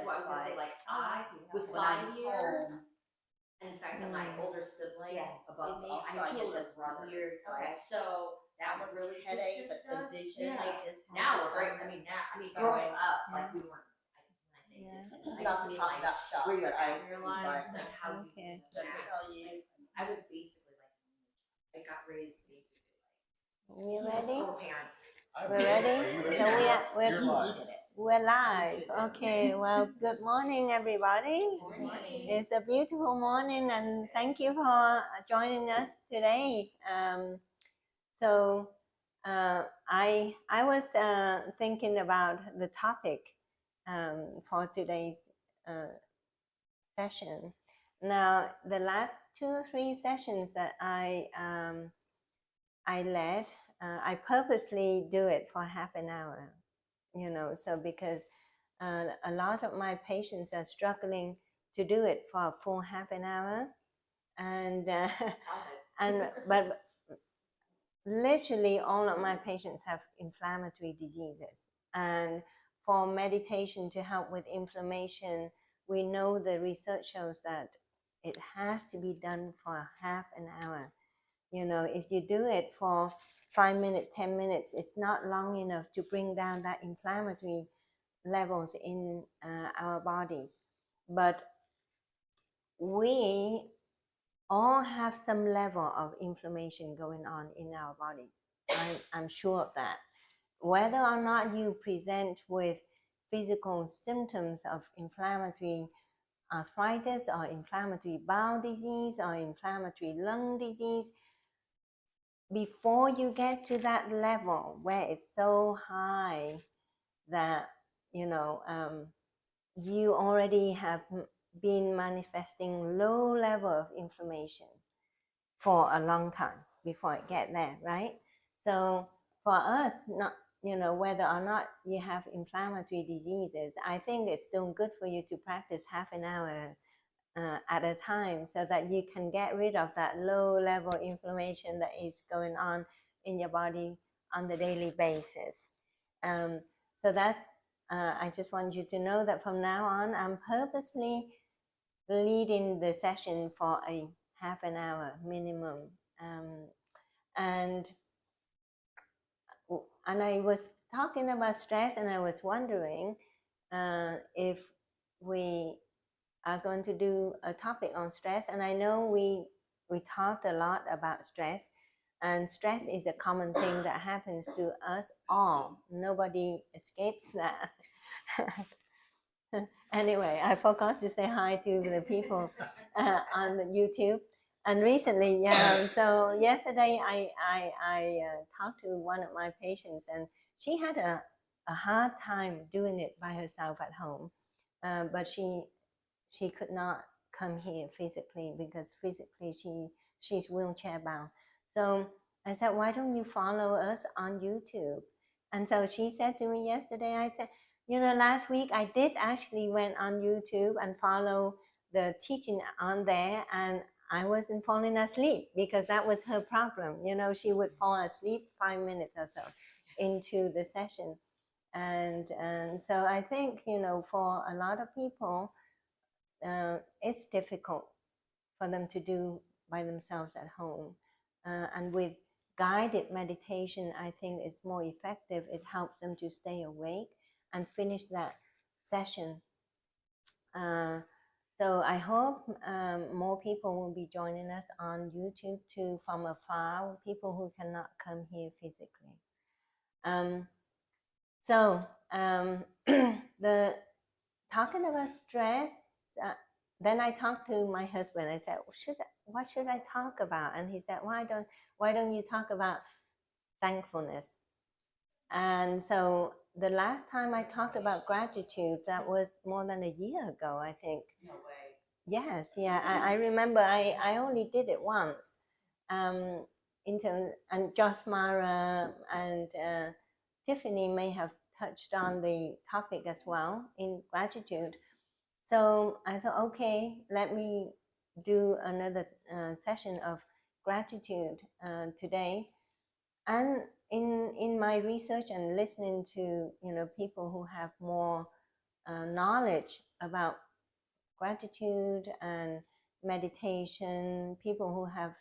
what I was gonna say. Like with 5 years, and the fact that my older sibling, above me, I have two older brothers. Okay, so that would really headache, distance but the us. vision is Now we're great. I mean, growing up, like we weren't. When I say distance, I just mean like where you're at in your life, like how you like, I was basically like, I got raised basically like We ready? single parents. We're ready? So we're live. Okay, well, good morning, everybody. Good morning. It's a beautiful morning, and thank you for joining us today. I was thinking about the topic for today's session. Now, the last 2 or 3 sessions that I led, I purposely do it for half an hour, so because a lot of my patients are struggling to do it for a full half an hour, and but literally all of my patients have inflammatory diseases, and for meditation to help with inflammation, we know the research shows that it has to be done for half an hour. If you do it for 5 minutes, 10 minutes, it's not long enough to bring down that inflammatory levels in our bodies. But we all have some level of inflammation going on in our body. I'm sure of that. Whether or not you present with physical symptoms of inflammatory arthritis or inflammatory bowel disease or inflammatory lung disease, before you get to that level where it's so high that you already have been manifesting low level of inflammation for a long time before it get there, right? So for us, not whether or not you have inflammatory diseases, I think it's still good for you to practice half an hour at a time, so that you can get rid of that low level inflammation that is going on in your body on the daily basis. So that's I just want you to know that from now on, I'm purposely leading the session for a half an hour minimum, and I was talking about stress, and I was wondering if we are going to do a topic on stress. And I know we talked a lot about stress, and stress is a common thing that happens to us all. Nobody escapes that. Anyway, I forgot to say hi to the people on the YouTube. And recently, so yesterday I talked to one of my patients, and she had a hard time doing it by herself at home, but she could not come here physically because physically she's wheelchair bound. So I said, why don't you follow us on YouTube? And so she said to me yesterday, I said, last week I did actually went on YouTube and follow the teaching on there, and I wasn't falling asleep because that was her problem. She would fall asleep 5 minutes or so into the session. And so I think, for a lot of people, it's difficult for them to do by themselves at home. And with guided meditation, I think it's more effective. It helps them to stay awake and finish that session. So I hope more people will be joining us on YouTube too, from afar, people who cannot come here physically. The talking about stress, then I talked to my husband. I said, what should I talk about? And he said, why don't you talk about thankfulness? And so the last time I talked about gratitude, that was more than a year ago, I think. No way. Yes, yeah, I remember I only did it once. And Josh Mara and Tiffany may have touched on the topic as well in gratitude. So I thought, okay, let me do another session of gratitude today. And in my research and listening to people who have more knowledge about gratitude and meditation, people who have,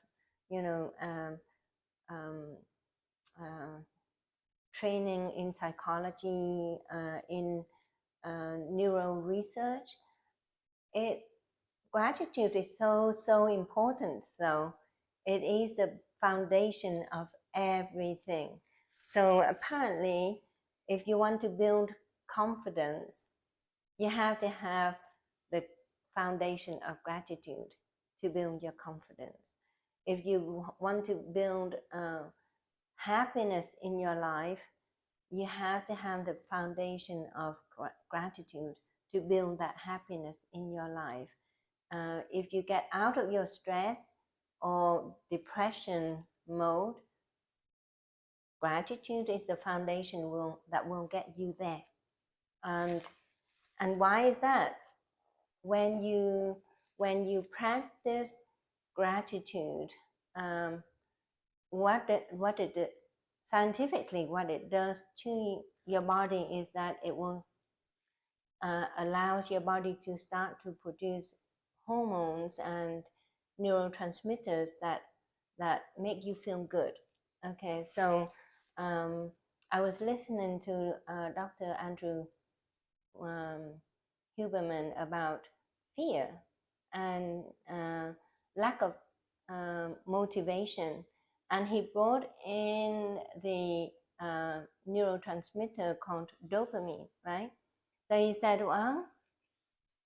training in psychology, in neuro research, gratitude is so important. So it is the foundation of everything. So apparently, if you want to build confidence, you have to have the foundation of gratitude to build your confidence. If you want to build happiness in your life, you have to have the foundation of gratitude to build that happiness in your life. If you get out of your stress or depression mode, gratitude is the foundation that will get you there. And why is that? When you practice gratitude, scientifically what it does to your body is that it will allows your body to start to produce hormones and neurotransmitters that make you feel good. Okay, so I was listening to Dr. Andrew Huberman about fear and lack of motivation, and he brought in the neurotransmitter called dopamine, right? So he said, well,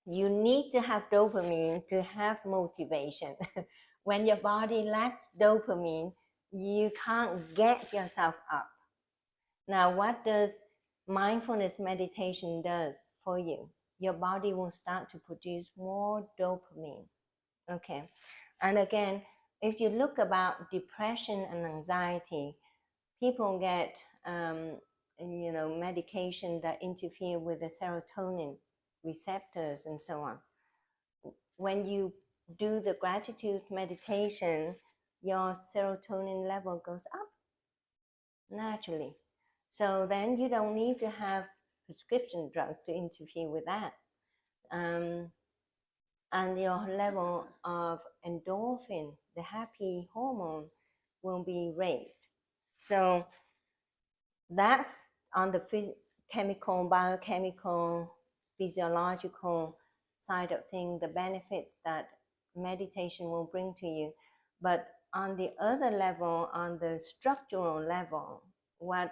you need to have dopamine to have motivation. When your body lacks dopamine, you can't get yourself up. Now, what does mindfulness meditation does for you? Your body will start to produce more dopamine. Okay. And again, if you look about depression and anxiety, people get medication that interfere with the serotonin receptors and so on. When you do the gratitude meditation, your serotonin level goes up naturally. So then you don't need to have prescription drugs to interfere with that. And your level of endorphin, the happy hormone, will be raised. So that's on the chemical, biochemical, physiological side of things, the benefits that meditation will bring to you. But on the other level, on the structural level, what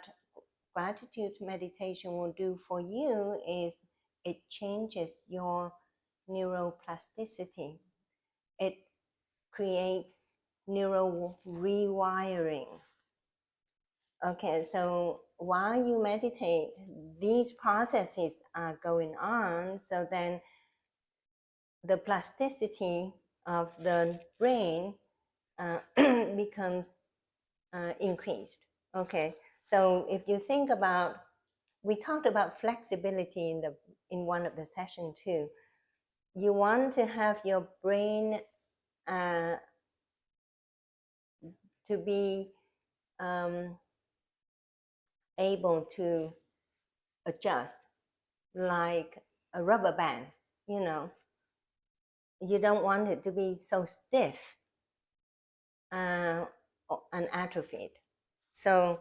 gratitude meditation will do for you is it changes your neuroplasticity. It creates neural rewiring. Okay, so while you meditate, these processes are going on, so then the plasticity of the brain becomes increased. Okay, so if you think about, we talked about flexibility in one of the sessions too. You want to have your brain to be able to adjust like a rubber band. You don't want it to be so stiff and atrophied. So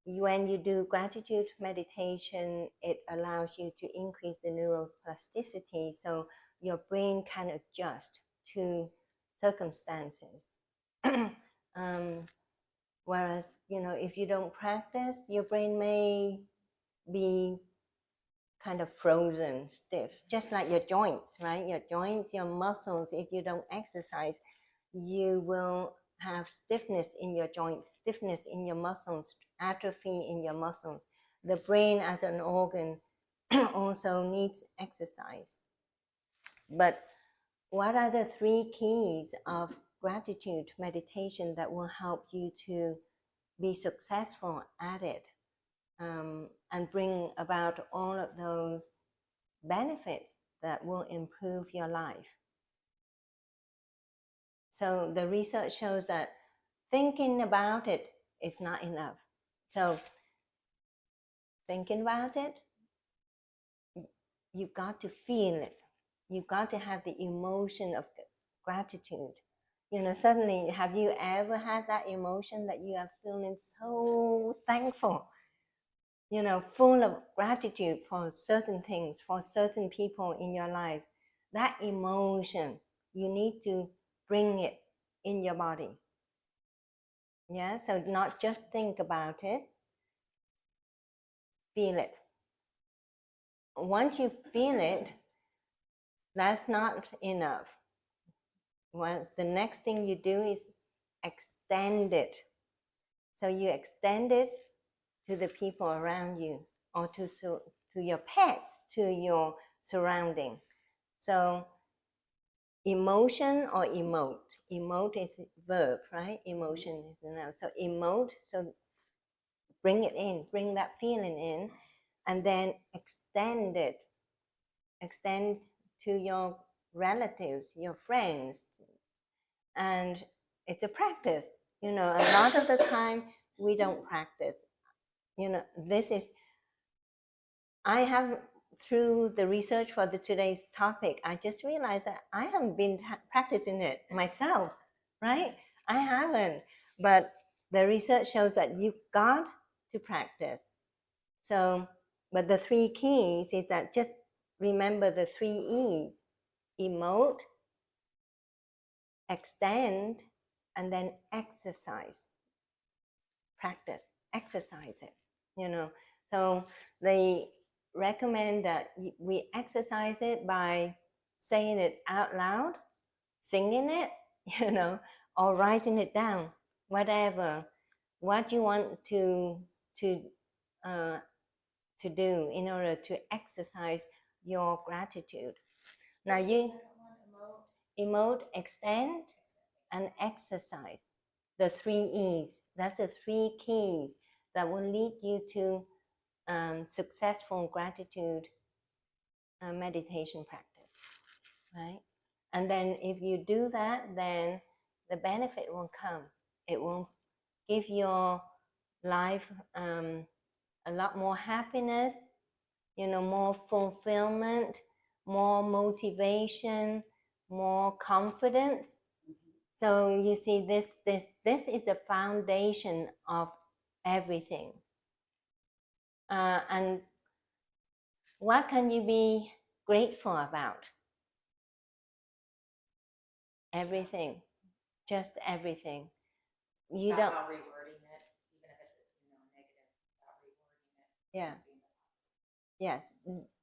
when you do gratitude meditation, it allows you to increase the neuroplasticity, so your brain can adjust to circumstances. Whereas, if you don't practice, your brain may be kind of frozen, stiff, just like your joints, right? Your joints, your muscles, if you don't exercise, you will have stiffness in your joints, stiffness in your muscles, atrophy in your muscles. The brain as an organ also needs exercise. But what are the 3 keys of gratitude meditation that will help you to be successful at it and bring about all of those benefits that will improve your life? So the research shows that thinking about it is not enough. So thinking about it, you got to feel it. You got to have the emotion of gratitude. Suddenly, have you ever had that emotion that you are feeling so thankful, full of gratitude for certain things, for certain people in your life? That emotion, you need to bring it in your bodies. Yeah, so not just think about it, feel it. Once you feel it, that's not enough. Once the next thing you do is extend it. So you extend it to the people around you, or to your pets, to your surrounding. So emotion or emote. Emote is verb, right? Emotion is the noun. So emote, so bring it in, bring that feeling in, and then extend it. Extend to your relatives, your friends. And it's a practice. A lot of the time we don't practice. This is, I have, through the research for today's topic, I just realized that I haven't been practicing it myself, right? I haven't. But the research shows that you got to practice. So, but the 3 keys is that just remember the 3 E's: emote, extend, and then exercise. Practice, exercise it, So they recommend that we exercise it by saying it out loud, singing it, or writing it down, whatever, what you want to do in order to exercise your gratitude. Now you emote, extend, and exercise. The 3 E's. That's the 3 keys that will lead you to successful gratitude meditation practice, right? And then if you do that, then the benefit will come. It will give your life a lot more happiness, more fulfillment, more motivation, more confidence. So you see, this is the foundation of everything. And what can you be grateful about? Everything, just everything. You don't. About rewording it, even if it's negative. About rewording it. Yeah. Yes.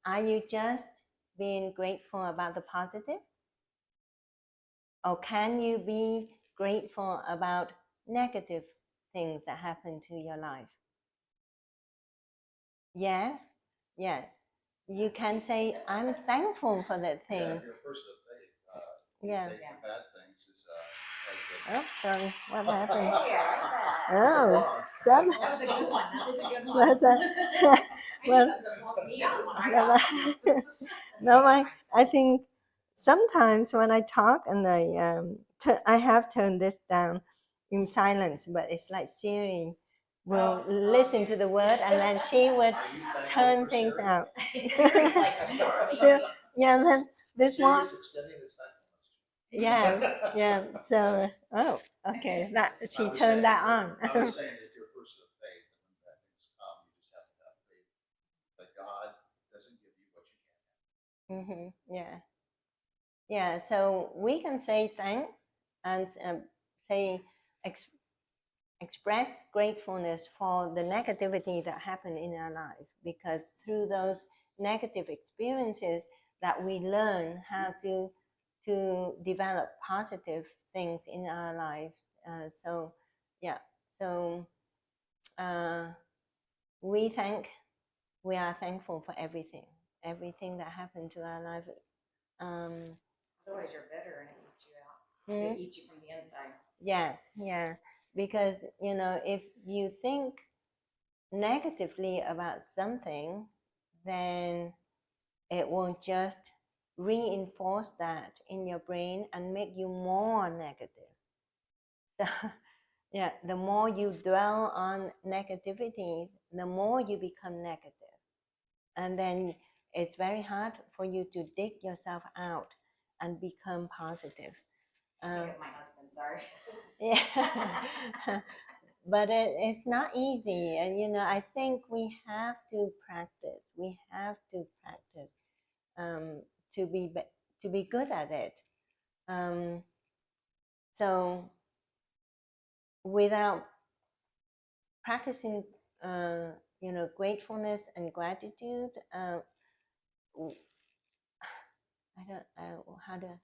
Are you just being grateful about the positive? Or can you be grateful about negative things that happen to your life? Yes, yes. You can say, I'm thankful for that thing. Yeah, if you're a person of faith, yeah. taking the bad things is Oh, sorry. What happened? Yeah, Oh, that was a good one. That was a good one. What's that? Well, I think sometimes when I talk and I have turned this down in silence, but it's like Siri will listen to the word and then she would turn things out. So yeah, then this one. Yeah. So okay, that she turned that on. I was saying if you're a person of faith, and when bad things come, you just have to have faith that God doesn't give you what you can't have. Yeah. Yeah. So we can say thanks and say express gratefulness for the negativity that happened in our life, because through those negative experiences that we learn how to develop positive things in our life. So we are thankful for everything that happened to our life. Otherwise you're bitter and it eats you out. It eats you from the inside. Yes, yeah. Because, if you think negatively about something, then it will just reinforce that in your brain and make you more negative. So, yeah, the more you dwell on negativity, the more you become negative. And then it's very hard for you to dig yourself out and become positive. My husband, sorry. Yeah. But it's not easy, and I think we have to practice. We have to practice to be good at it. So without practicing, gratefulness and gratitude, I don't know how to.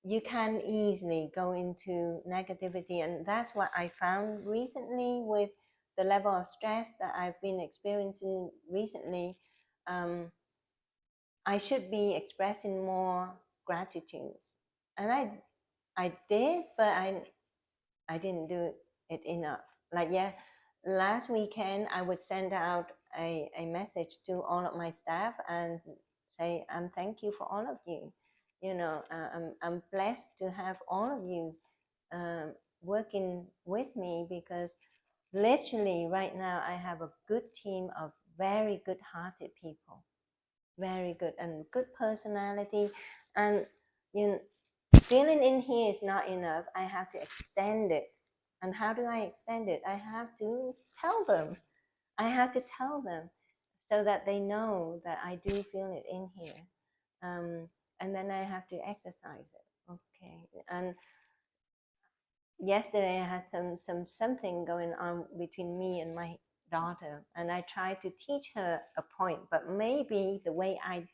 You can easily go into negativity, and that's what I found recently with the level of stress that I've been experiencing recently. I should be expressing more gratitude, and I did, but I didn't do it enough. Like, yeah, last weekend I would send out a message to all of my staff and say, thank you for all of you. I'm blessed to have all of you working with me, because literally right now I have a good team of very good-hearted people, very good and good personality, and feeling in here is not enough. I have to extend it. And how do I extend it? I have to tell them. I have to tell them so that they know that I do feel it in here. And then I have to exercise it. Okay. And yesterday I had something going on between me and my daughter, and I tried to teach her a point, but maybe the way I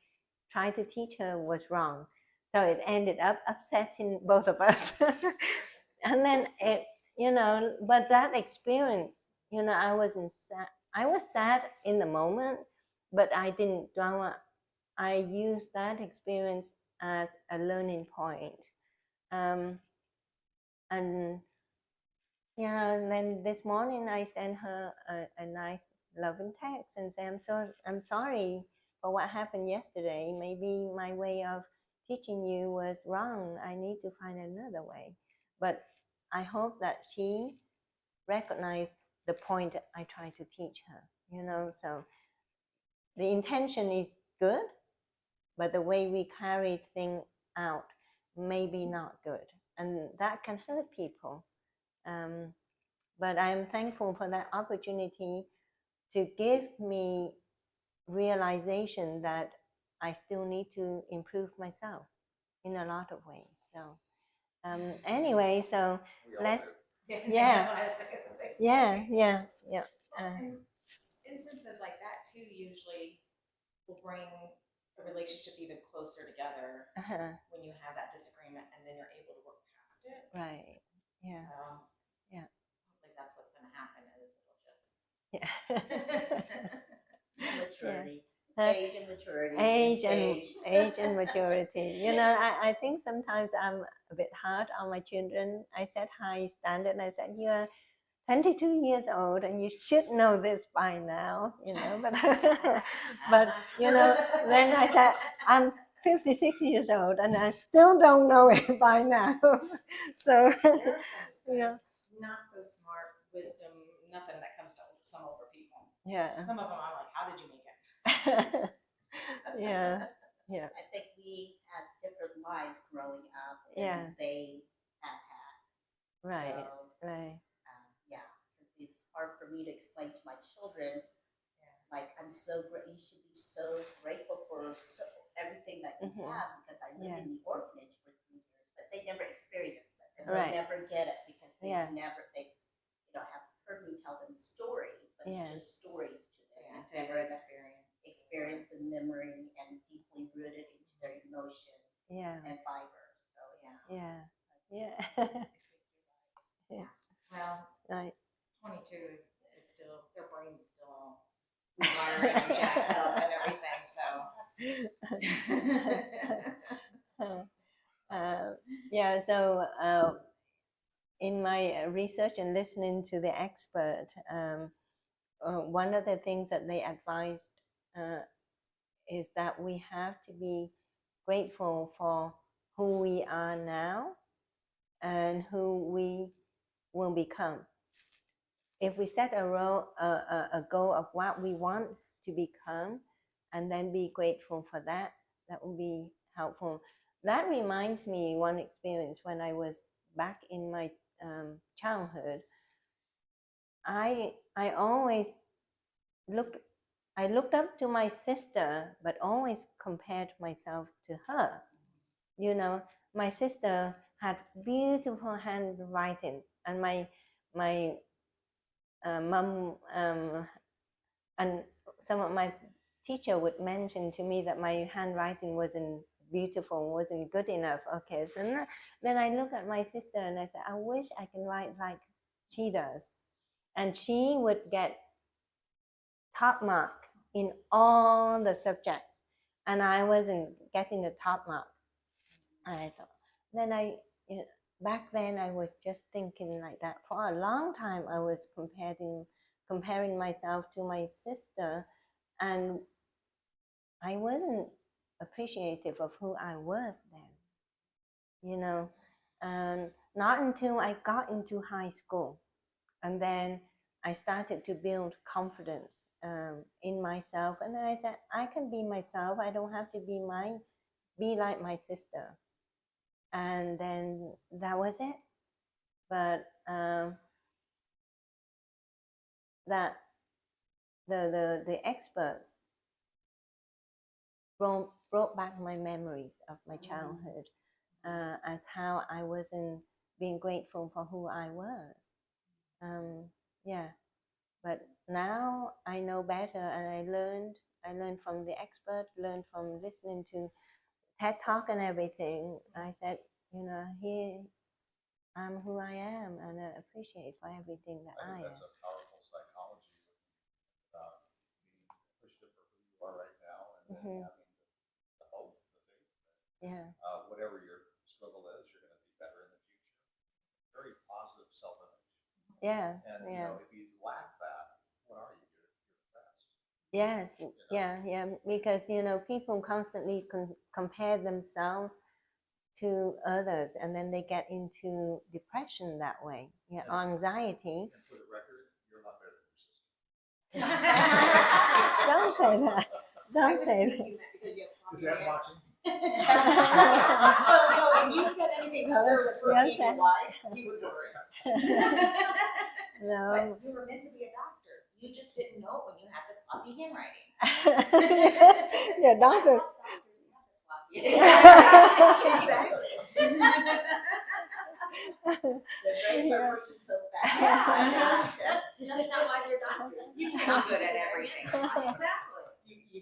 tried to teach her was wrong. So it ended up upsetting both of us. And then but that experience, I was sad in the moment, but I didn't drama. I used that experience as a learning point. And and then this morning I sent her a nice loving text and say, I'm sorry for what happened yesterday. Maybe my way of teaching you was wrong. I need to find another way. But I hope that she recognized the point I tried to teach her, so the intention is good, but the way we carry things out may be not good, and that can hurt people. But I'm thankful for that opportunity to give me realization that I still need to improve myself in a lot of ways. So anyway, so let's yeah. And instances like that too usually will bring a relationship even closer together when you have that disagreement and then you're able to work past it. Right. Yeah. So yeah. hopefully that's what's going to happen, is it'll just Maturity. Yeah. Age and maturity. Age and maturity. I think sometimes I'm a bit hard on my children. I set high standard, and I said, you are 22 years old and you should know this by now, but but then I said, I'm 56 years old and I still don't know it by now. So not so smart wisdom, nothing that comes to some older people. Yeah. Some of them I'm like, how did you make it? Yeah. I think we had different lives growing up than they had. Right. So, right. Yeah, because it's hard for me to explain to my children, like, you should be so grateful for everything that you have, because I lived in the orphanage for 3 years, but they never experienced it, and they never get it, because they have heard me tell them stories, but it's just stories to them. It's never experience and memory and deeply rooted into their emotion and fibers. So well, right. 22 is still, their brain's still all rewiring and jacked up and everything. So in my research and listening to the expert, one of the things that they advised is that we have to be grateful for who we are now and who we will become. If we set a goal of what we want to become, and then be grateful for that. That would be helpful. That reminds me one experience when I was back in my childhood. I always looked up to my sister, but always compared myself to her. You know, my sister had beautiful handwriting, and my mom and some of my teacher would mention to me that my handwriting wasn't beautiful, wasn't good enough. Okay, so then I look at my sister and I said, I wish I can write like she does. And she would get top mark in all the subjects, and I wasn't getting the top mark. And I thought, then back then I was just thinking like that. For a long time I was comparing myself to my sister, and I wasn't appreciative of who I was then, you know. And not until I got into high school, and then I started to build confidence in myself, and then I said, I can be myself. I don't have to be like my sister. And then that was it. But that the experts brought back my memories of my childhood, as how I wasn't being grateful for who I was. Yeah, but now I know better, and I learned from the expert, learned from listening to TED Talk and everything. I said, here I'm who I am, and I appreciate for everything that I am. That's a powerful psychology about being appreciative for who you are right now, and then having the hope, the faith that whatever your struggle is, you're going to be better in the future. Very positive self-image. Yeah. And if you lack that, what are you? You're depressed. Yes. Yeah. Because people constantly compare themselves to others, and then they get into depression that way. Yeah, anxiety. And for the record, you're a lot better than your sister. Don't say that. Don't say that. Is that watching? Well, no, when you said anything other than working in your life, you would worry. No. But you were meant to be a doctor. You just didn't know it when you had the sloppy handwriting. Yeah, doctors. Exactly. The grades are working so fast. That's not why they're doctors. You can't be good at everything. Exactly. You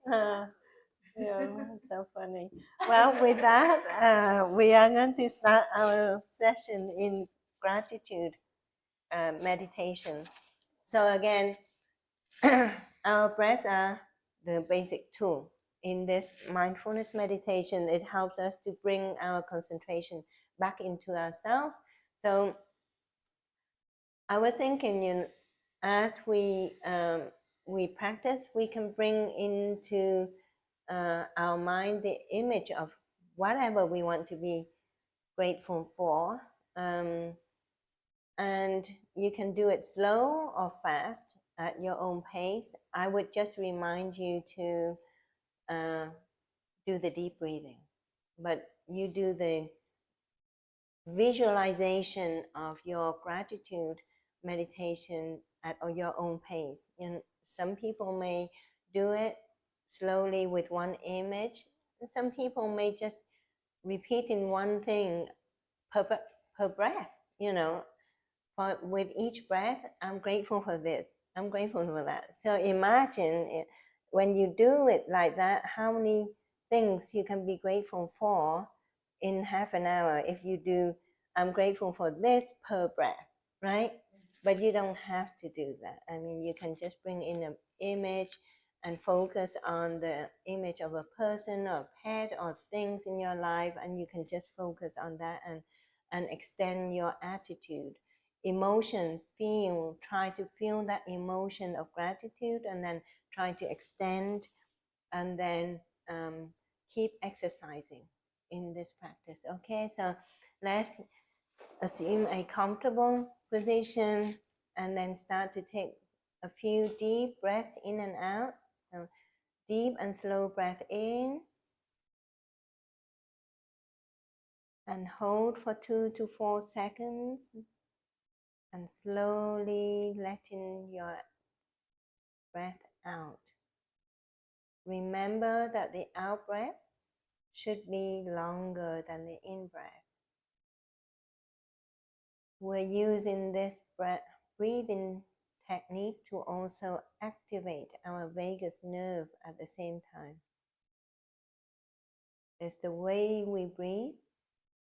can't. Yeah, so funny. Well, with that, we are going to start our session in gratitude meditation. So again, our breaths are the basic tool. In this mindfulness meditation, it helps us to bring our concentration back into ourselves. So I was thinking, as we practice, we can bring into our mind the image of whatever we want to be grateful for, and you can do it slow or fast at your own pace. I would just remind you to do the deep breathing, but you do the visualization of your gratitude meditation at your own pace. Some people may do it slowly with one image, and some people may just repeat in one thing per breath. But with each breath, I'm grateful for this, I'm grateful for that. So imagine when you do it like that, how many things you can be grateful for in half an hour. If you do, I'm grateful for this per breath, right? But you don't have to do that. I mean, you can just bring in an image and focus on the image of a person or pet or things in your life, and you can just focus on that and extend your attitude. Emotion, try to feel that emotion of gratitude, and then try to extend, and then keep exercising in this practice. Okay, so let's assume a comfortable position, and then start to take a few deep breaths in and out. So Deep and slow breath in. And hold for 2 to 4 seconds. And slowly letting your breath out. Remember that the out breath should be longer than the in breath. We're using this breathing technique to also activate our vagus nerve at the same time. It's the way we breathe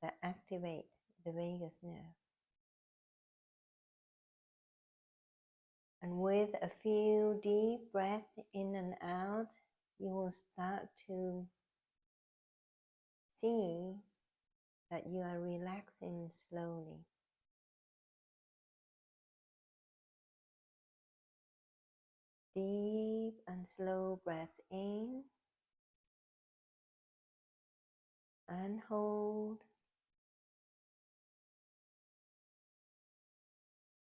that activate the vagus nerve. And with a few deep breaths in and out, you will start to see that you are relaxing slowly. Deep and slow breath in and hold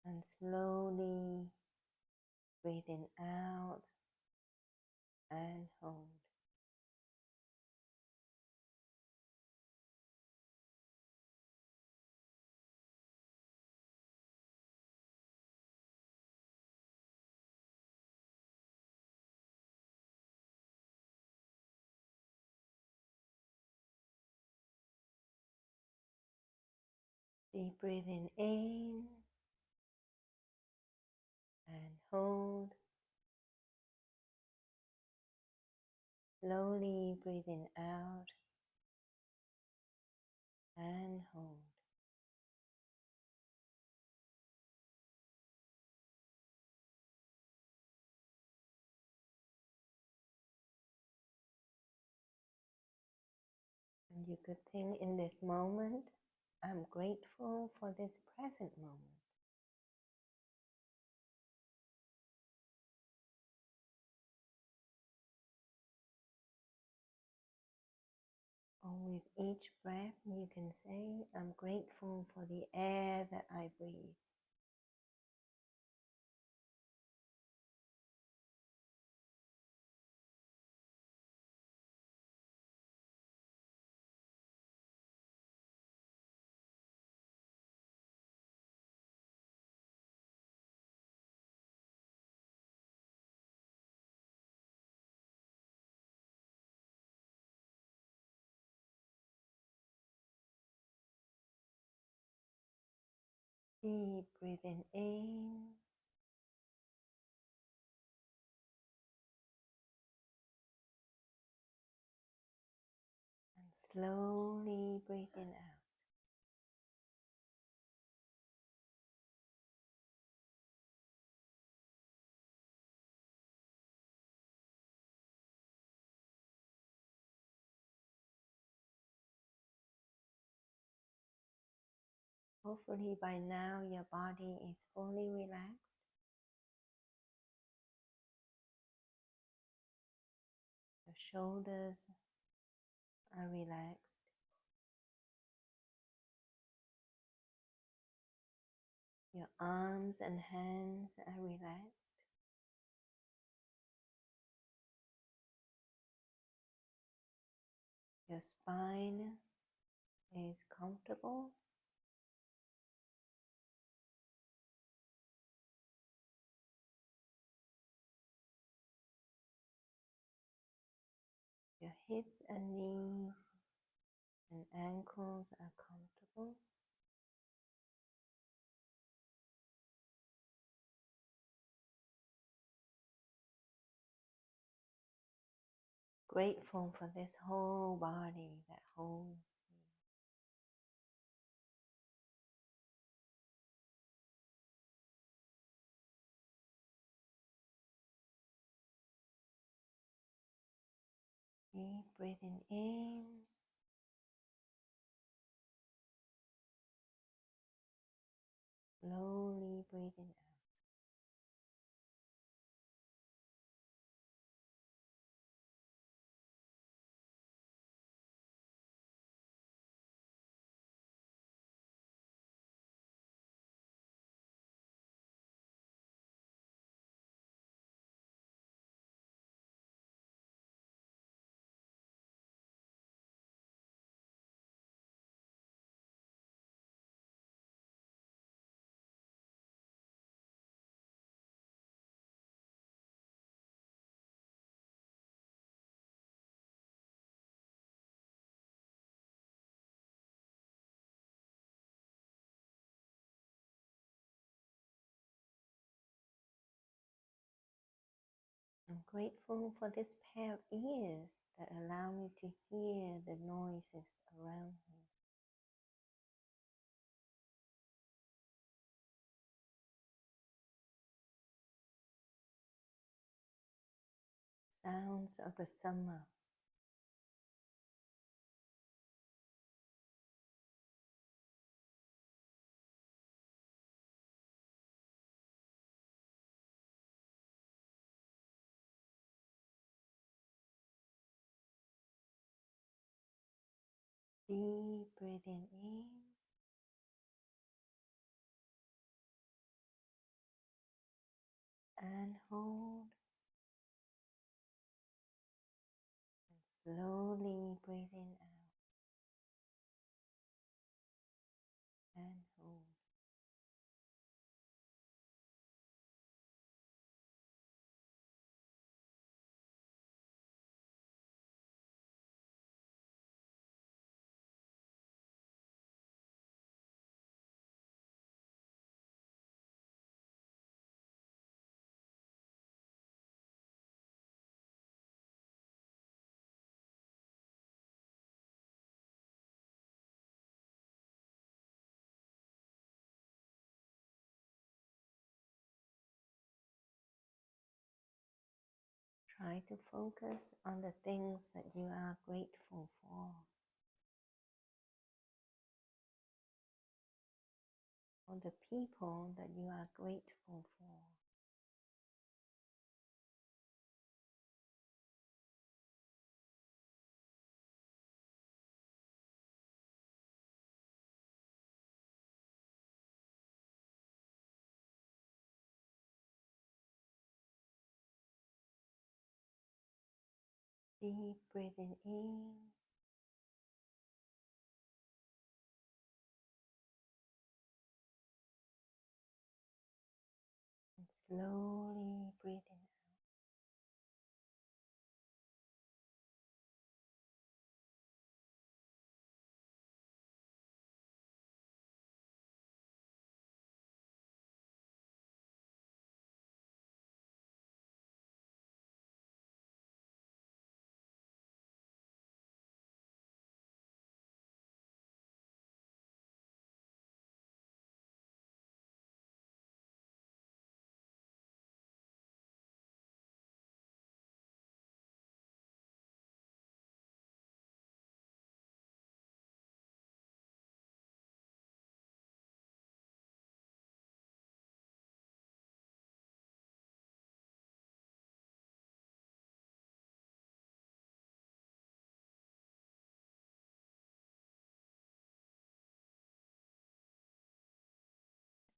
and slowly breathing out and hold. Deep breathing in and hold. Slowly breathing out and hold. And you could think in this moment, I'm grateful for this present moment. Or with each breath, you can say, I'm grateful for the air that I breathe. Deep breathing in and slowly breathing out. Hopefully by now your body is fully relaxed. Your shoulders are relaxed. Your arms and hands are relaxed. Your spine is comfortable. Your hips and knees and ankles are comfortable. Grateful for this whole body that holds you. Deep breathing in slowly breathing out. grateful for this pair of ears that allow me to hear the noises around me. Sounds of the summer. Deep breathing in and hold, and slowly breathing out and hold. Try to focus on the things that you are grateful for the people that you are grateful for. Deep breathing in and slowly breathing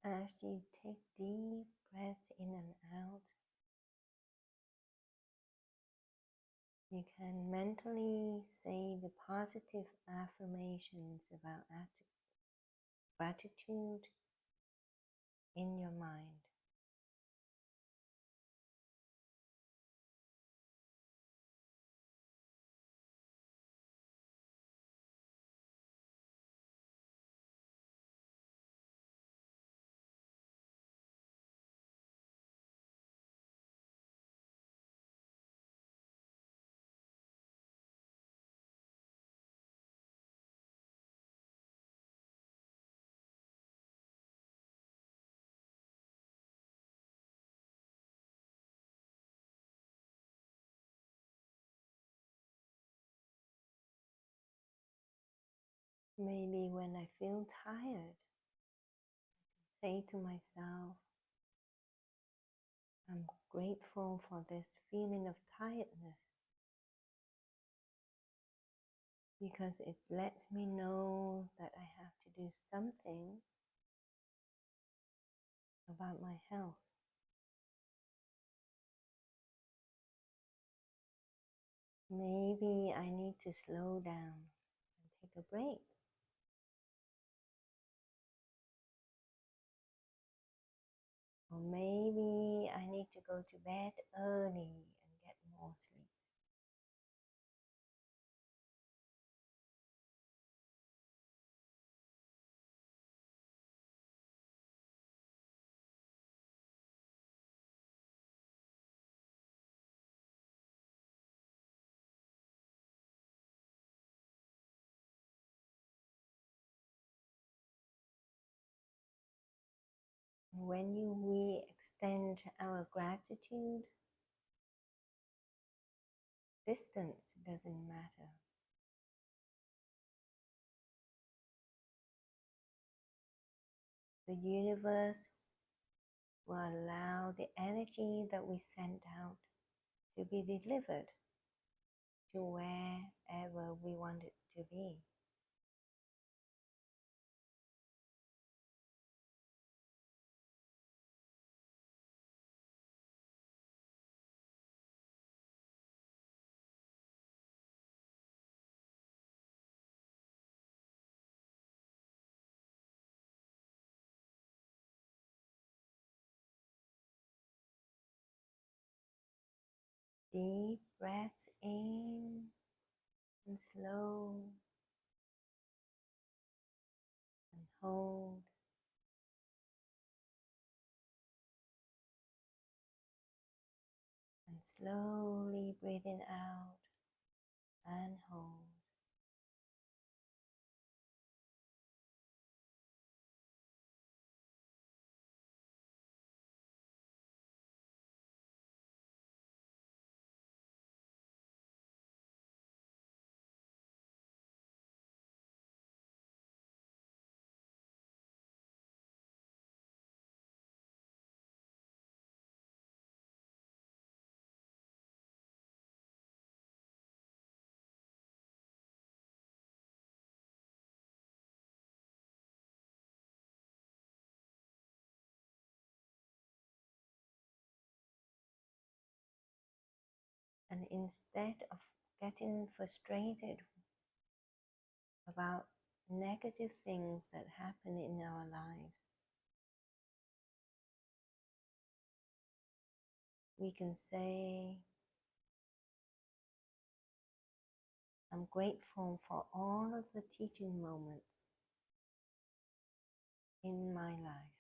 out. As you take deep breaths in and out, you can mentally say the positive affirmations about gratitude in your mind. Maybe when I feel tired, say to myself, I'm grateful for this feeling of tiredness because it lets me know that I have to do something about my health. Maybe I need to slow down and take a break. Or maybe I need to go to bed early and get more sleep. when we extend our gratitude, distance doesn't matter. The universe will allow the energy that we send out to be delivered to wherever we want it to be. Deep breaths in and slow and hold. And slowly breathing out and hold. And instead of getting frustrated about negative things that happen in our lives, we can say, I'm grateful for all of the teaching moments in my life.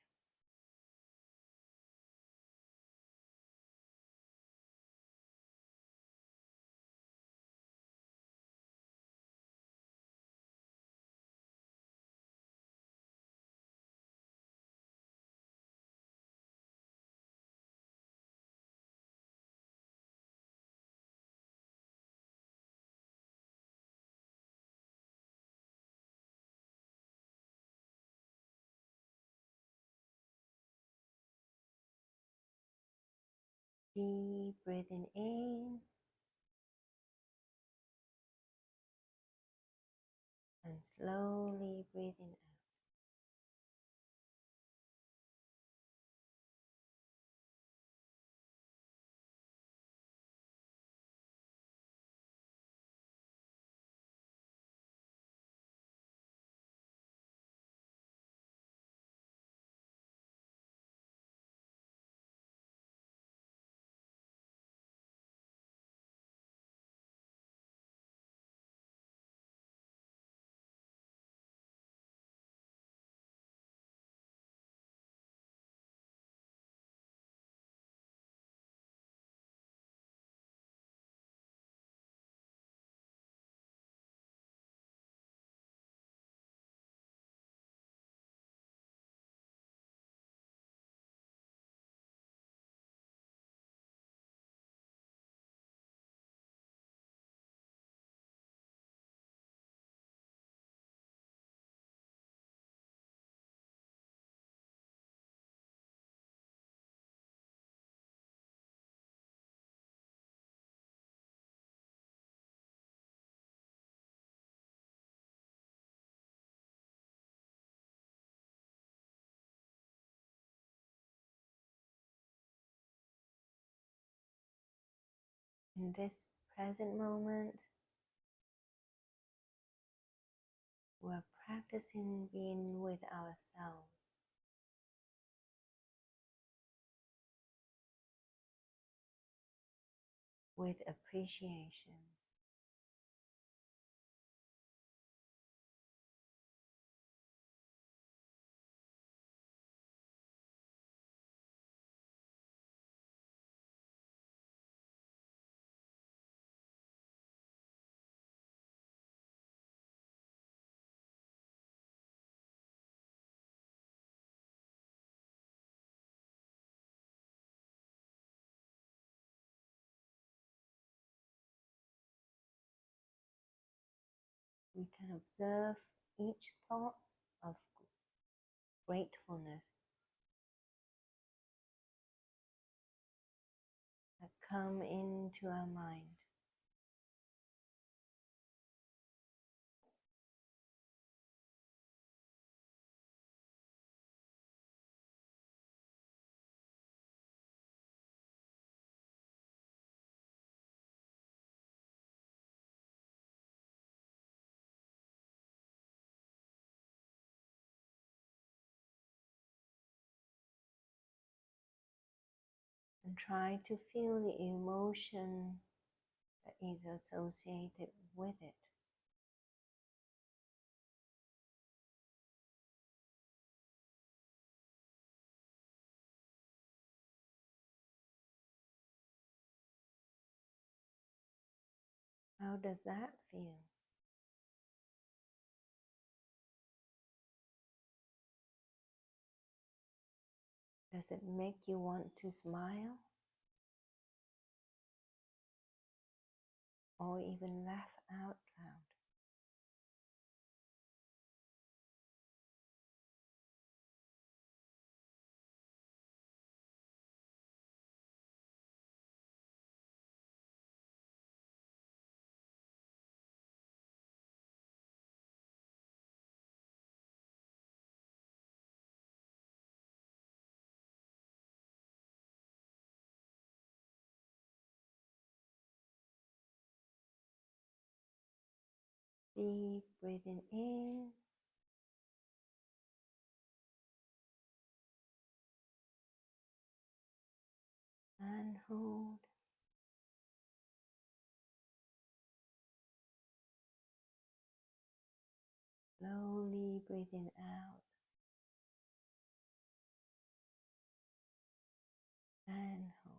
Deep breathing in and slowly breathing out. In this present moment, we're practicing being with ourselves, with appreciation. we can observe each thought of gratefulness that come into our mind. And try to feel the emotion that is associated with it. How does that feel? Does it make you want to smile? Or even laugh out loud? Deep breathing in and hold. Slowly breathing out and hold.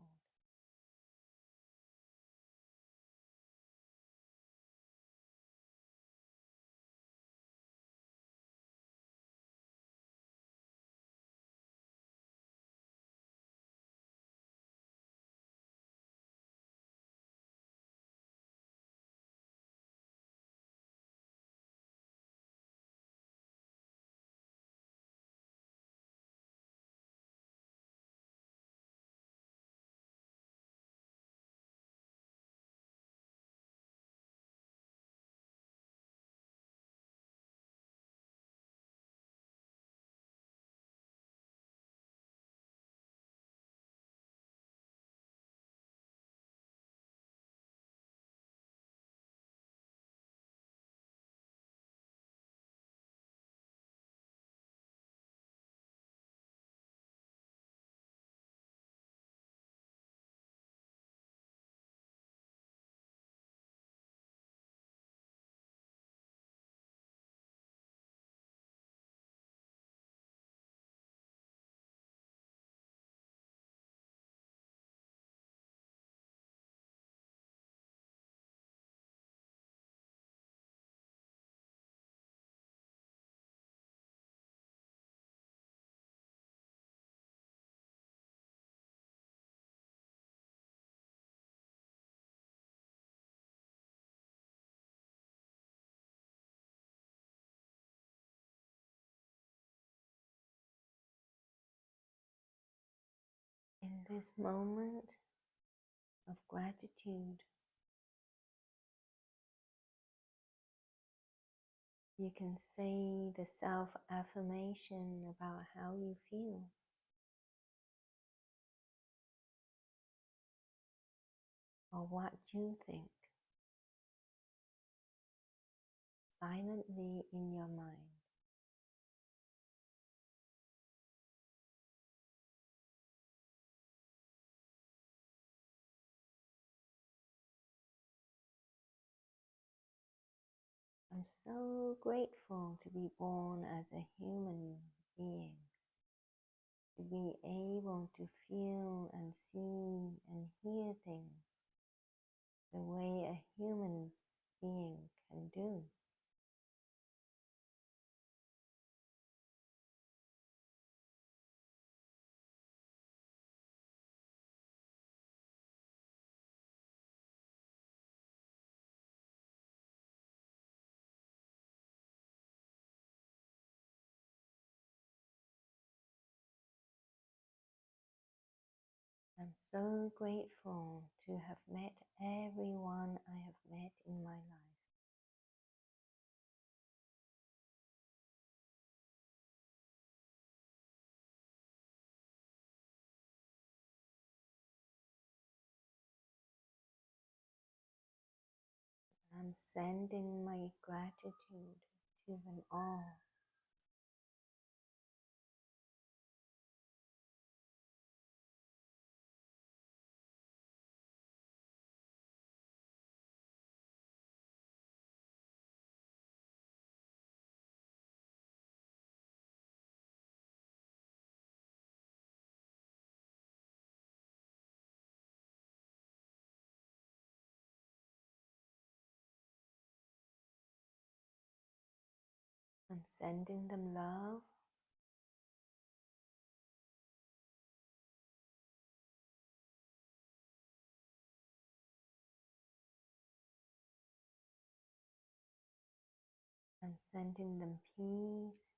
In this moment of gratitude, you can say the self-affirmation about how you feel, or what you think, silently in your mind. I'm so grateful to be born as a human being, to be able to feel and see and hear things the way a human being can do. I'm so grateful to have met everyone I have met in my life. I'm sending my gratitude to them all. I'm sending them love. I'm sending them peace.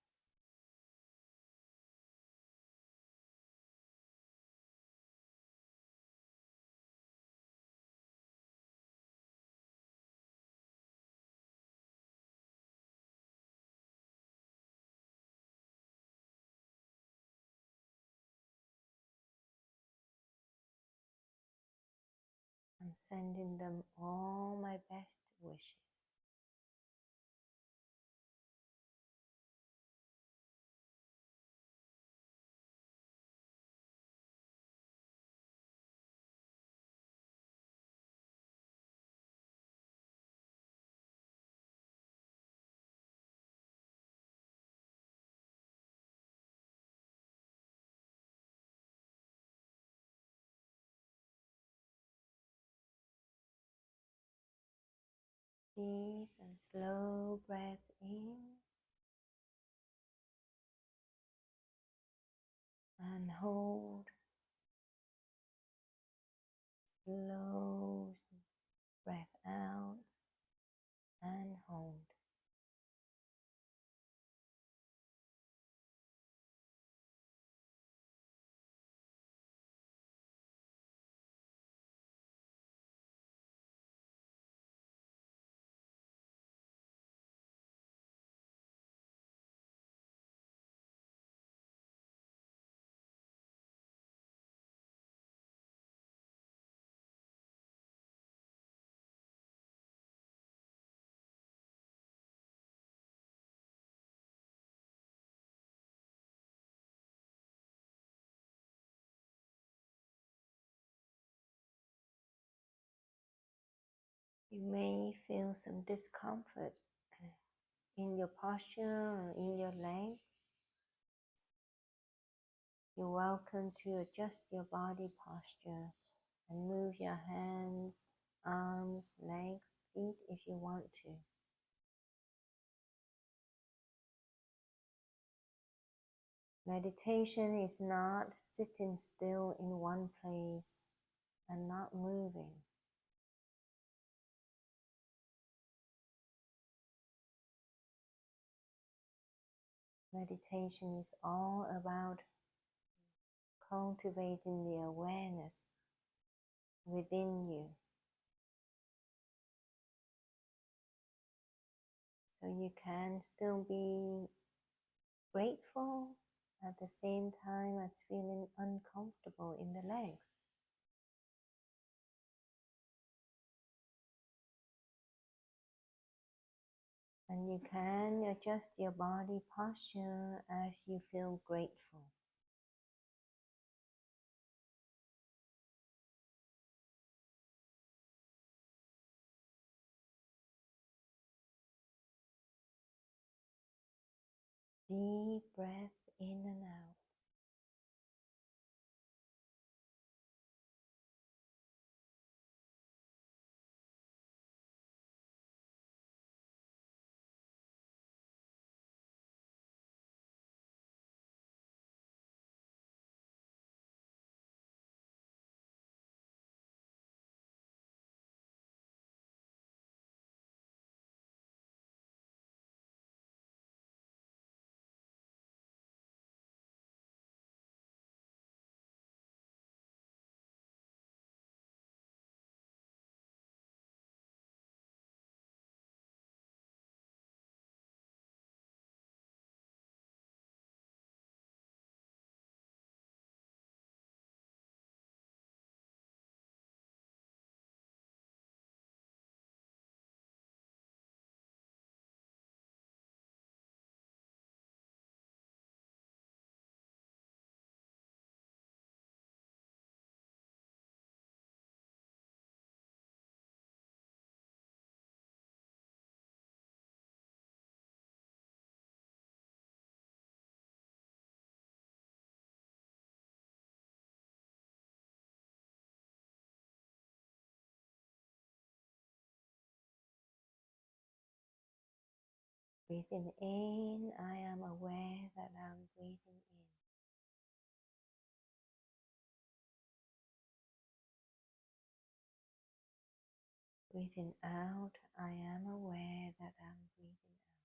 I'm sending them all my best wishes. Deep and slow breath in and hold. Slow breath out and hold. You may feel some discomfort in your posture or in your legs. You're welcome to adjust your body posture and move your hands, arms, legs, feet if you want to. Meditation is not sitting still in one place and not moving. Meditation is all about cultivating the awareness within you. So you can still be grateful at the same time as feeling uncomfortable in the legs. And you can adjust your body posture as you feel grateful. Deep breaths in and out. Breathing in, I am aware that I'm breathing in. Breathing out, I am aware that I'm breathing out.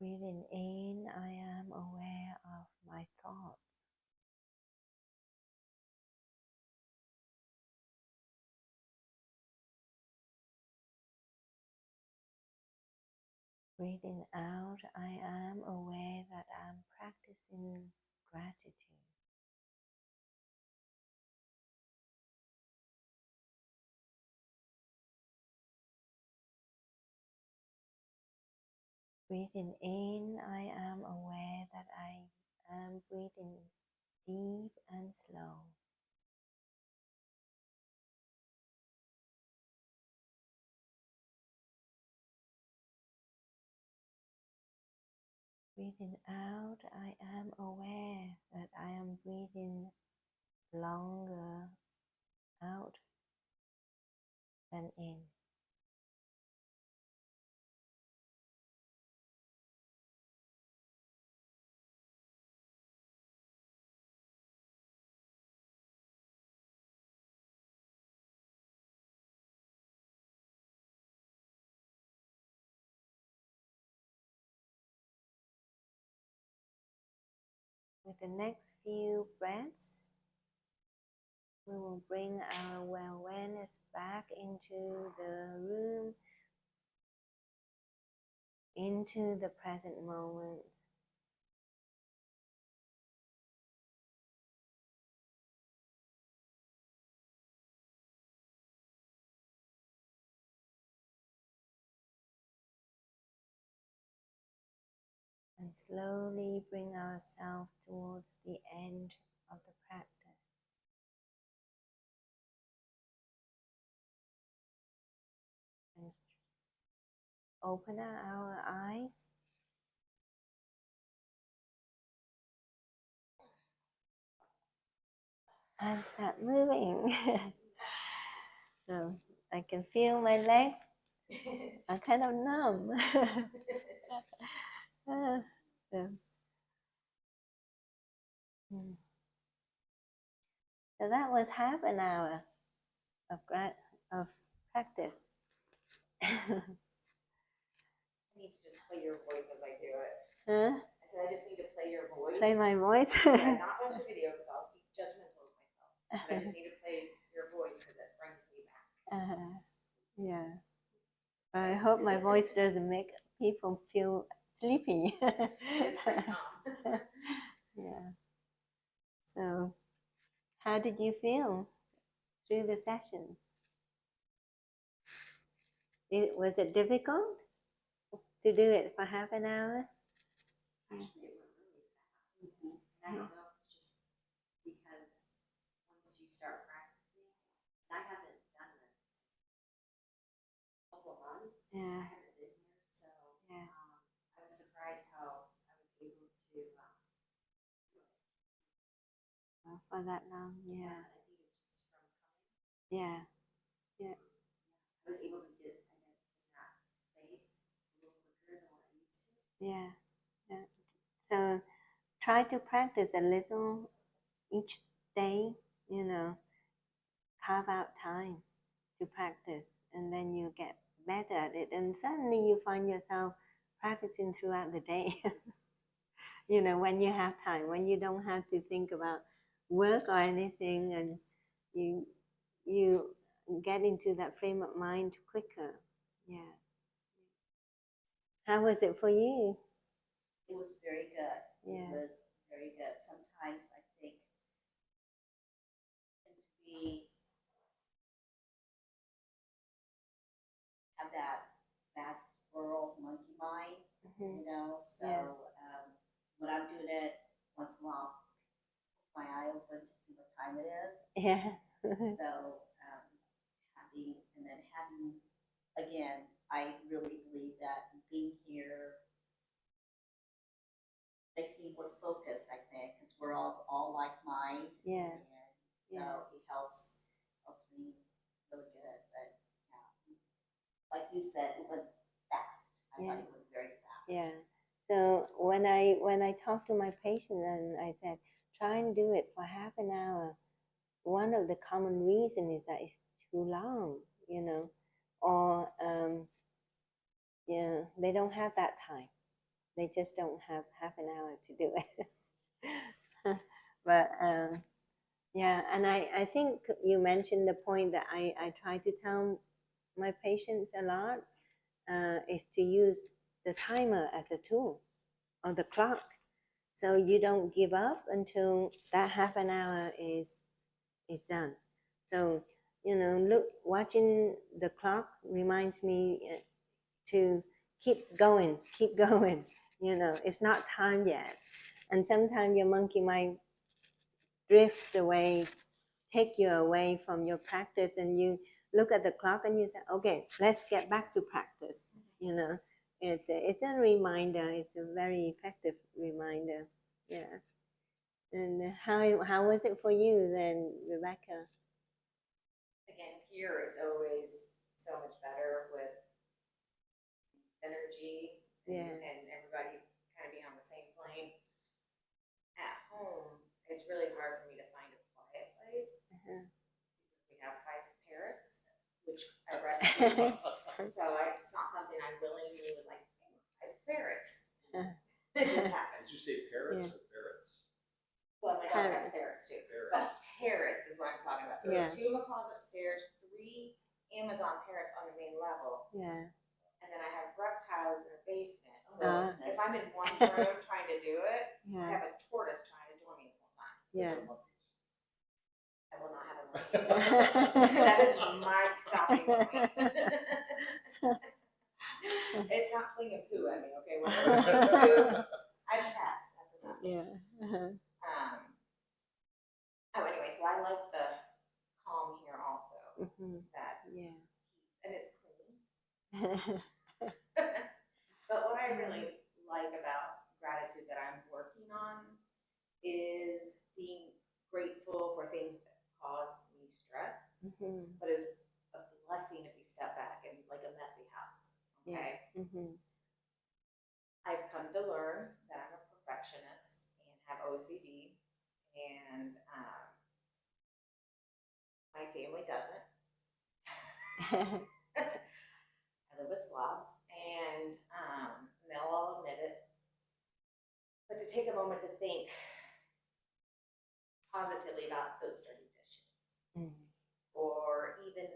Breathing in, I am aware of my thoughts. Breathing out, I am aware that I'm practicing gratitude. Breathing in, I am aware that I am breathing deep and slow. Breathing out, I am aware that I am breathing longer out than in. With the next few breaths, we will bring our awareness back into the room, into the present moment. And slowly bring ourselves towards the end of the practice. And open our eyes. And start moving. So I can feel my legs are kind of numb. so, so that was half an hour of practice. I need to just play your voice as I do it. Huh? I said I just need to play your voice. Play my voice? Yeah, not watch the video because I'll be judgmental of myself. But I just need to play your voice because it brings me back. Yeah. I hope my voice doesn't make people feel sleepy. It's pretty calm. Yeah. So, how did you feel through the session? Was it difficult to do it for half an hour? Actually, it went really fast. I don't know if it's just because once you start practicing, and I haven't done this in a couple of months. Yeah. I haven't been here, so Yeah. I was surprised how I was able to do it. For that long, yeah. I think it's just from coming. Yeah. Yeah. I was able to get, I guess, in that space a little quicker than what I used to. Yeah. Yeah. So try to practice a little each day, carve out time to practice, and then you get better at it, and suddenly you find yourself practicing throughout the day. When you have time, when you don't have to think about work or anything, and you get into that frame of mind quicker. Yeah. How was it for you? It was very good. Yeah. It was very good. Sometimes I think tend to be have that bad squirrel monkey mind, So when I'm doing it once in a while, my eye open to see what time it is. Yeah. So having again, I really believe that being here makes me more focused, I think, because we're all like mind. Yeah. And so it helps me really good. But yeah, like you said, it went fast. I thought it went very fast. Yeah. So when I talk to my patient and I said, try and do it for half an hour, one of the common reason is that it's too long, you know, or yeah, they don't have that time. They just don't have half an hour to do it. But yeah, and I think you mentioned the point that I try to tell my patients a lot is to use the timer as a tool or the clock. So you don't give up until that half an hour is done. So, you know, watching the clock reminds me to keep going, you know, it's not time yet. And sometimes your monkey might drift away, take you away from your practice, and you look at the clock and you say, okay, let's get back to practice. You know, it's a reminder. It's a very effective reminder. Yeah. And how was it for you then, Rebecca? Again, here it's always so much better with energy and everybody kind of being on the same plane. At home, it's really hard for me to find a quiet place. We have 5 parrots, which I rescued. So it's not something I willingly was like, hey, 5 parrots. It just happened. Did you say parrots or ferrets? Well, my dog has ferrets too. But parrots is what I'm talking about. So we have 2 macaws upstairs, 3 Amazon parrots on the main level. Yeah. And then I have reptiles in the basement. So if I'm in one room trying to do it, I have a tortoise trying to join me the whole time. Yeah. I will not have a monkey. That is my stopping point. It's not flinging poo at me, okay? Whatever flings poo, I have cats. That's enough. Yeah. Anyway, so I like the calm here also. That and it's clean. But what I really like about gratitude that I'm working on is being grateful for things that cause me stress, but is a blessing if you step back and like a messy house. Okay. I've come to learn that I'm a perfectionist and have OCD, and my family doesn't. I live with slobs, and they'll all admit it. But to take a moment to think positively about those dirty dishes, or even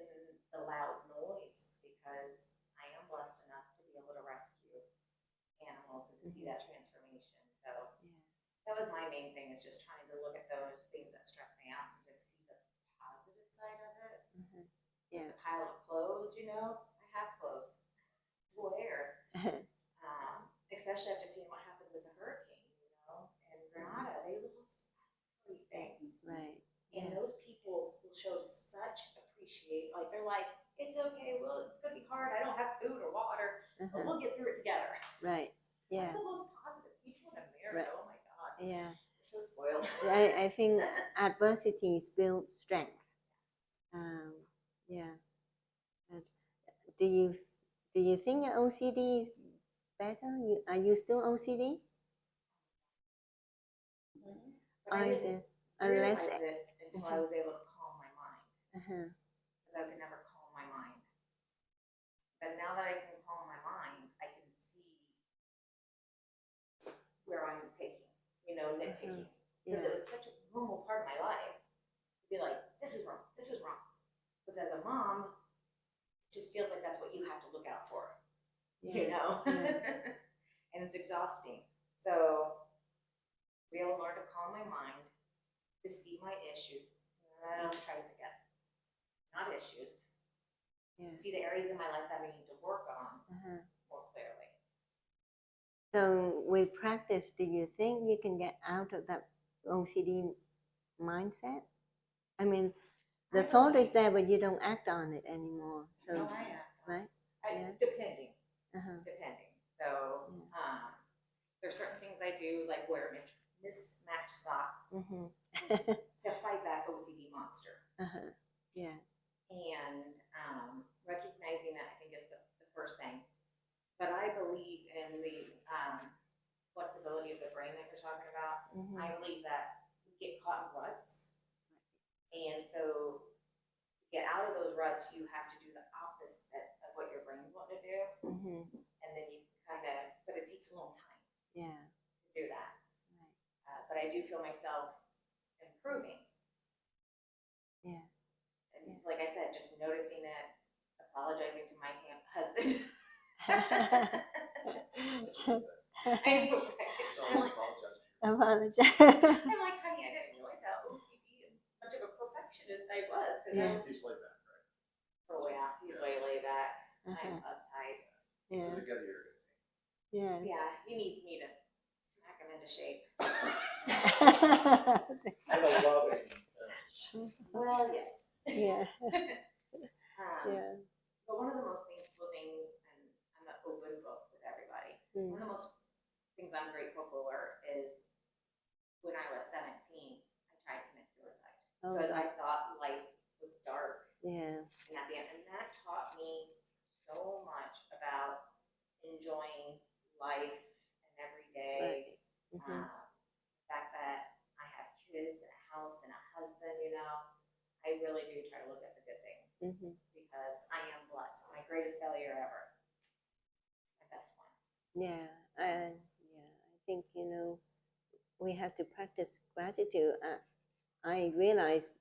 the loud noise, because I am blessed enough to be able to rescue animals and to see that transformation. So that was my main thing, is just trying to look at those things that stress me out and just see the positive side of it. The pile of clothes, you know, I have clothes to wear. Especially after seeing what happened with the hurricane, you know, and Granada, they lost everything. Right. And those people will show such appreciation. Like, they're like, it's okay, well, it's gonna be hard, I don't have food or water, but we'll get through it together. Right. Yeah. That's the most positive people in America. Oh my God. Yeah. They're so spoiled. I think adversities build strength. Yeah. Do you think your OCD is better? Are you still OCD? But I didn't realize it until I was able to calm my mind. Because I could never calm my mind. But now that I can calm my mind, I can see where I'm picking, you know, nitpicking. Because it was such a normal part of my life to be like, this is wrong, this is wrong. Because as a mom, it just feels like that's what you have to look out for, you know? And it's exhausting. So be able to learn to calm my mind, to see my issues. Let's try this again. Not issues. To see the areas in my life that I need to work on more clearly. So with practice, do you think you can get out of that OCD mindset? I mean, the thought is there, but you don't act on it anymore. So, no, I act. Right? Depending. Depending. So, there's certain things I do, like wear mismatched socks to fight that OCD monster. Yes. And recognizing that, I think, is the first thing. But I believe in the flexibility of the brain that you're talking about. I believe that we get caught in ruts. And so to get out of those ruts, you have to do the opposite of what your brain's wanting to do. And then you kind of, but it takes a little time to do that. Right. But I do feel myself improving. Yeah. And like I said, just noticing it, apologizing to my husband. I know, right? Apologize. I'm like, honey, I didn't realize how OCD and much of a perfectionist I was. He's laid back, right? Oh yeah, he's way laid back. I'm uptight. So together you're a good team. Yeah. Yeah, he needs me to smack him into shape. And a loving. Well, yes. Yeah. Yeah. But one of the most thankful things, and I'm an open book with everybody, one of the most things I'm grateful for is when I was 17, I tried to commit suicide because I thought life was dark. Yeah. And at the end, and that taught me so much about enjoying life and every day. Right. The fact that I have kids and a house and a husband, you know, I really do try to look at the good things because I am blessed. It's my greatest failure ever. My best one. Yeah. I think, we have to practice gratitude. I realized,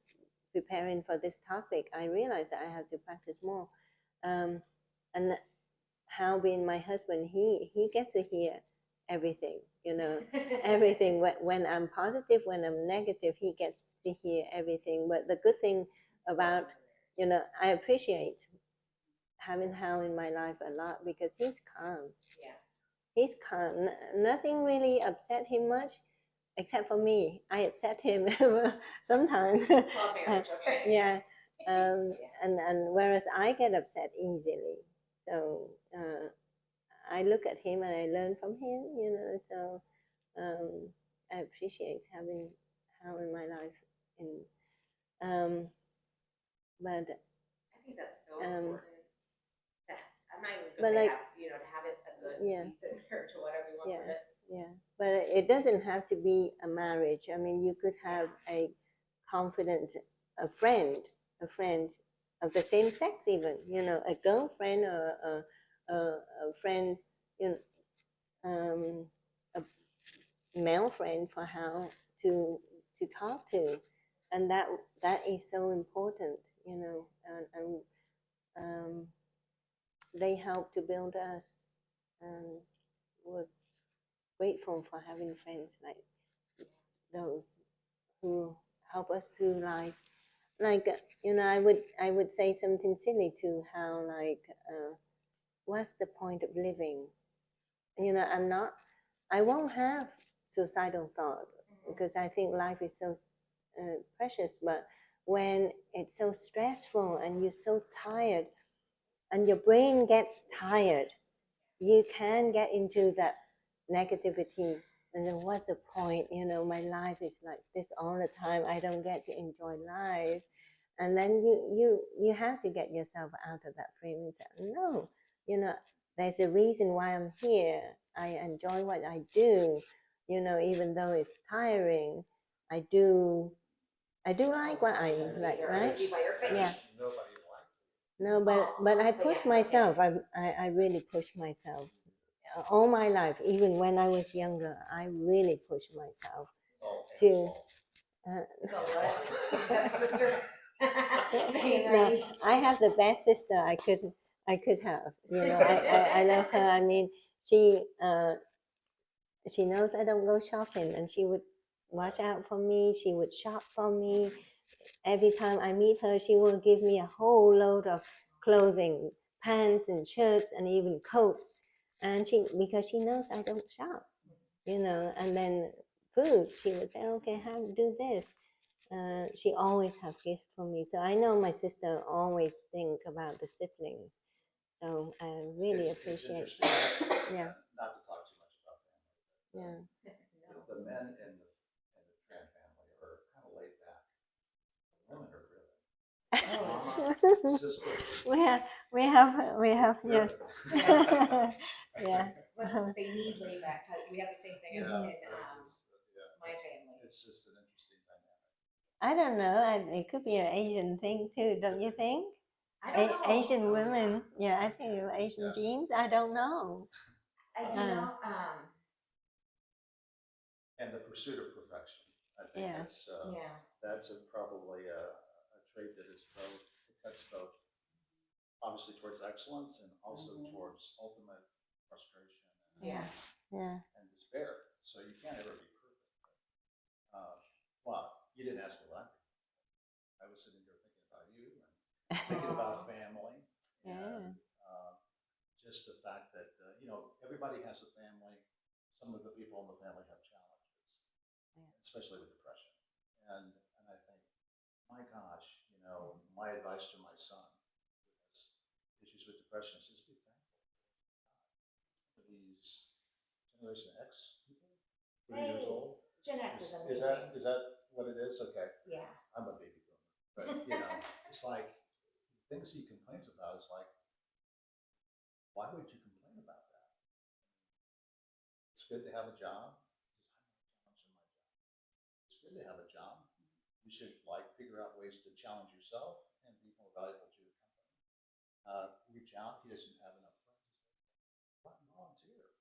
preparing for this topic, I realized that I have to practice more. And how being my husband, he gets to hear everything, everything. When I'm positive, when I'm negative, he gets to hear everything. But the good thing about, I appreciate having Hal in my life a lot because he's calm. Yeah. He's calm. Nothing really upset him much, except for me. I upset him sometimes. It's called marriage, okay? Yeah. And whereas I get upset easily. So I look at him and I learn from him, so I appreciate having Hal in my life. But I think that's so important. I'm not even but going to say like, to have it a good, decent marriage or whatever you want with it. Yeah, but it doesn't have to be a marriage. I mean, you could have a confident, a friend of the same sex, even, a girlfriend or a friend, a male friend for Hal to talk to, and that is so important, and they help to build us, and we're grateful for having friends like those who help us through life. Like, I would say something silly to Hal, like, what's the point of living? I won't have suicidal thought because I think life is so precious. But when it's so stressful and you're so tired and your brain gets tired, you can get into that negativity. And then what's the point? My life is like this all the time. I don't get to enjoy life. And then you have to get yourself out of that frame and say, no, there's a reason why I'm here. I enjoy what I do, even though it's tiring. I do like what I like, right? Yeah. No, but I push myself. I really push myself. All my life, even when I was younger, I really pushed myself to. No, I have the best sister I could have. I love her. I mean, she knows I don't go shopping, and she would watch out for me. She would shop for me. Every time I meet her, she will give me a whole load of clothing, pants and shirts, and even coats. And because she knows I don't shop, and then food, she would say, okay, do this. She always have gifts for me. So I know my sister always think about the siblings. So I really appreciate that. Yeah. Not to talk too much about family. Yeah. The men in the Tran family are kind of laid back. The women are driven. Mama, sister. we have yes. Yeah. But they need layback. We have the same thing in my family. It's just an interesting dynamic. I don't know. It could be an Asian thing too, don't you think? I don't know. Asian women, yeah, I think Asian genes. I don't know. And the pursuit of perfection. I think that's probably a trait that is both, it cuts both obviously towards excellence and also towards ultimate frustration and despair. So you can't ever be perfect. Well, you didn't ask me what I was sitting here thinking about you and thinking about family. And just the fact that, everybody has a family. Some of the people in the family have challenges, especially with depression. And I think, my gosh, my advice to my son who has issues with depression is just be thankful for these Generation X people, 30 years old. Gen X is amazing. Is that what it is? Okay. Yeah. I'm a baby boomer, but it's like things he complains about. It's like, why would you complain about that? It's good to have a job. It's good to have a job. You should figure out ways to challenge yourself and be more valuable to your company. Reach out. He doesn't have enough friends. Go out and volunteer.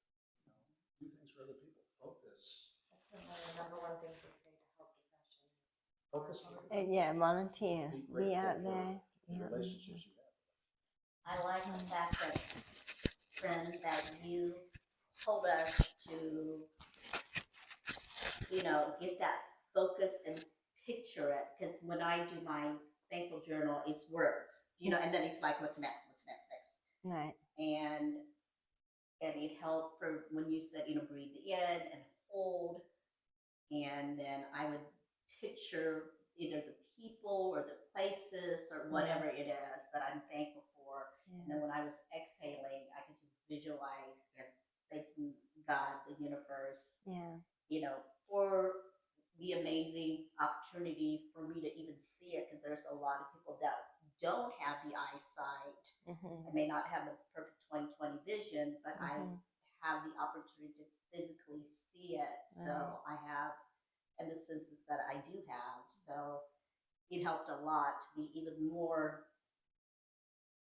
Do things for other people. Focus. That's the number one thing they say to help depression. Focus on it. Volunteer. Be out there. The relationships you have. I like the fact that, friend, that you told us to, get that focus and picture it. Because when I do my thankful journal, it's words, and then it's like, what's next? Right. And it helped for when you said, breathe in and hold. And then I would picture either the people or the places or whatever it is that I'm thankful for. And then when I was exhaling, I could just visualize and thanking God, the universe, for the amazing opportunity for me to even see it, because there's a lot of people that don't have the eyesight. I may not have the perfect 20/20 vision, but I have the opportunity to physically see it. So I have, and the senses that I do have. So it helped a lot to be even more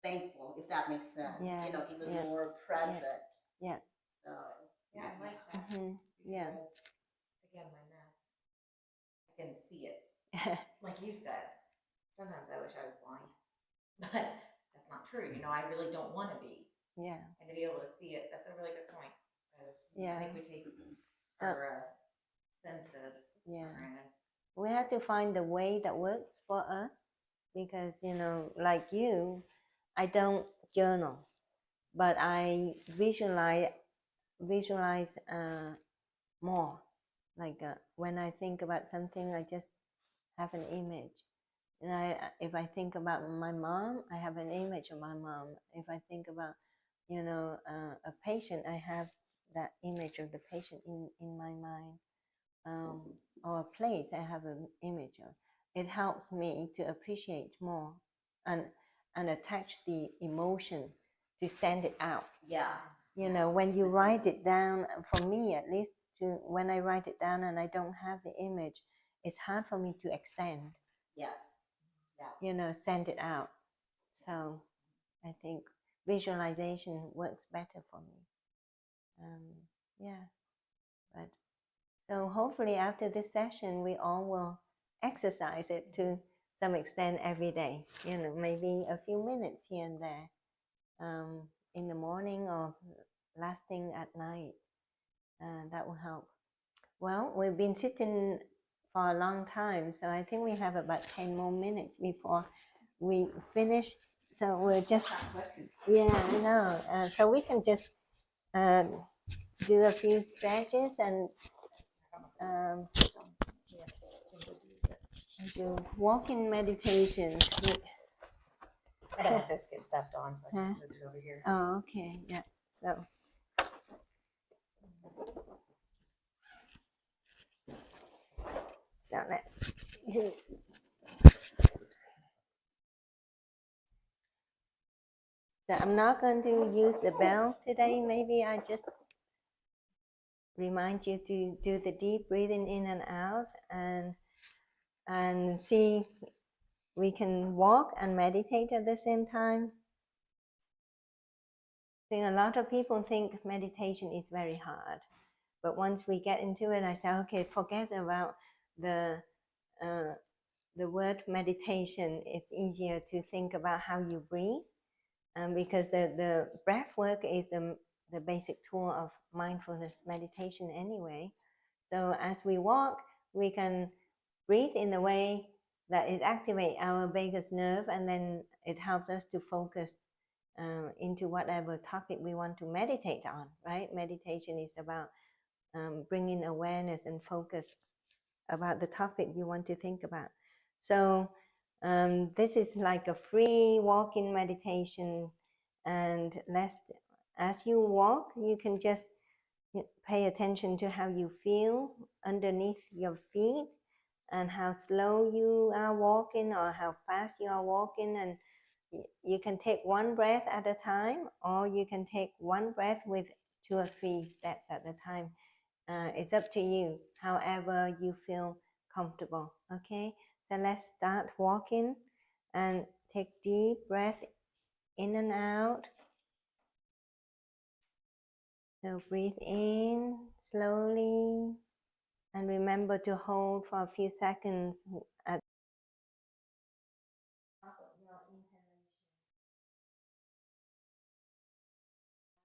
thankful, if that makes sense. Even more present. Yeah. So I like that. Because, again, my mess, I can see it. Like you said, sometimes I wish I was blind, but that's not true. I really don't want to be. Yeah. And to be able to see it, that's a really good point. Because I think we take our senses for granted. We have to find the way that works for us, because like you, I don't journal, but I visualize more. When I think about something, I just have an image. And if I think about my mom, I have an image of my mom. If I think about a patient, I have that image of the patient in my mind. Or a place, I have an image of. It helps me to appreciate more and attach the emotion to send it out. Yeah. When you write it down, for me at least, when I write it down and I don't have the image, it's hard for me to extend. Yes. Yeah. Send it out. So I think visualization works better for me. But so hopefully after this session, we all will exercise it to some extent every day. Maybe a few minutes here and there, in the morning or last thing at night. That will help. Well, we've been sitting for a long time, so I think we have about 10 more minutes before we finish. So we'll just, I know. So we can just do a few stretches and do walking meditation. I don't have biscuit stuffed on, so I just moved it over here. Oh, okay, yeah. So So let's do. So I'm not going to use the bell today. Maybe I just remind you to do the deep breathing in and out, and see we can walk and meditate at the same time. I think a lot of people think meditation is very hard, but once we get into it, I say, okay, forget about the word meditation. It's easier to think about how you breathe, because the breath work is the basic tool of mindfulness meditation anyway. So as we walk, we can breathe in a way that it activates our vagus nerve, and then it helps us to focus into whatever topic we want to meditate on, right? Meditation is about bringing awareness and focus about the topic you want to think about. So this is like a free walking meditation, and as you walk, you can just pay attention to how you feel underneath your feet, and how slow you are walking or how fast you are walking. And you can take one breath at a time, or you can take one breath with 2 or 3 steps at a time. It's up to you, however you feel comfortable. Okay, so let's start walking, and take deep breath in and out. So breathe in slowly, and remember to hold for a few seconds at the top of your inhalation.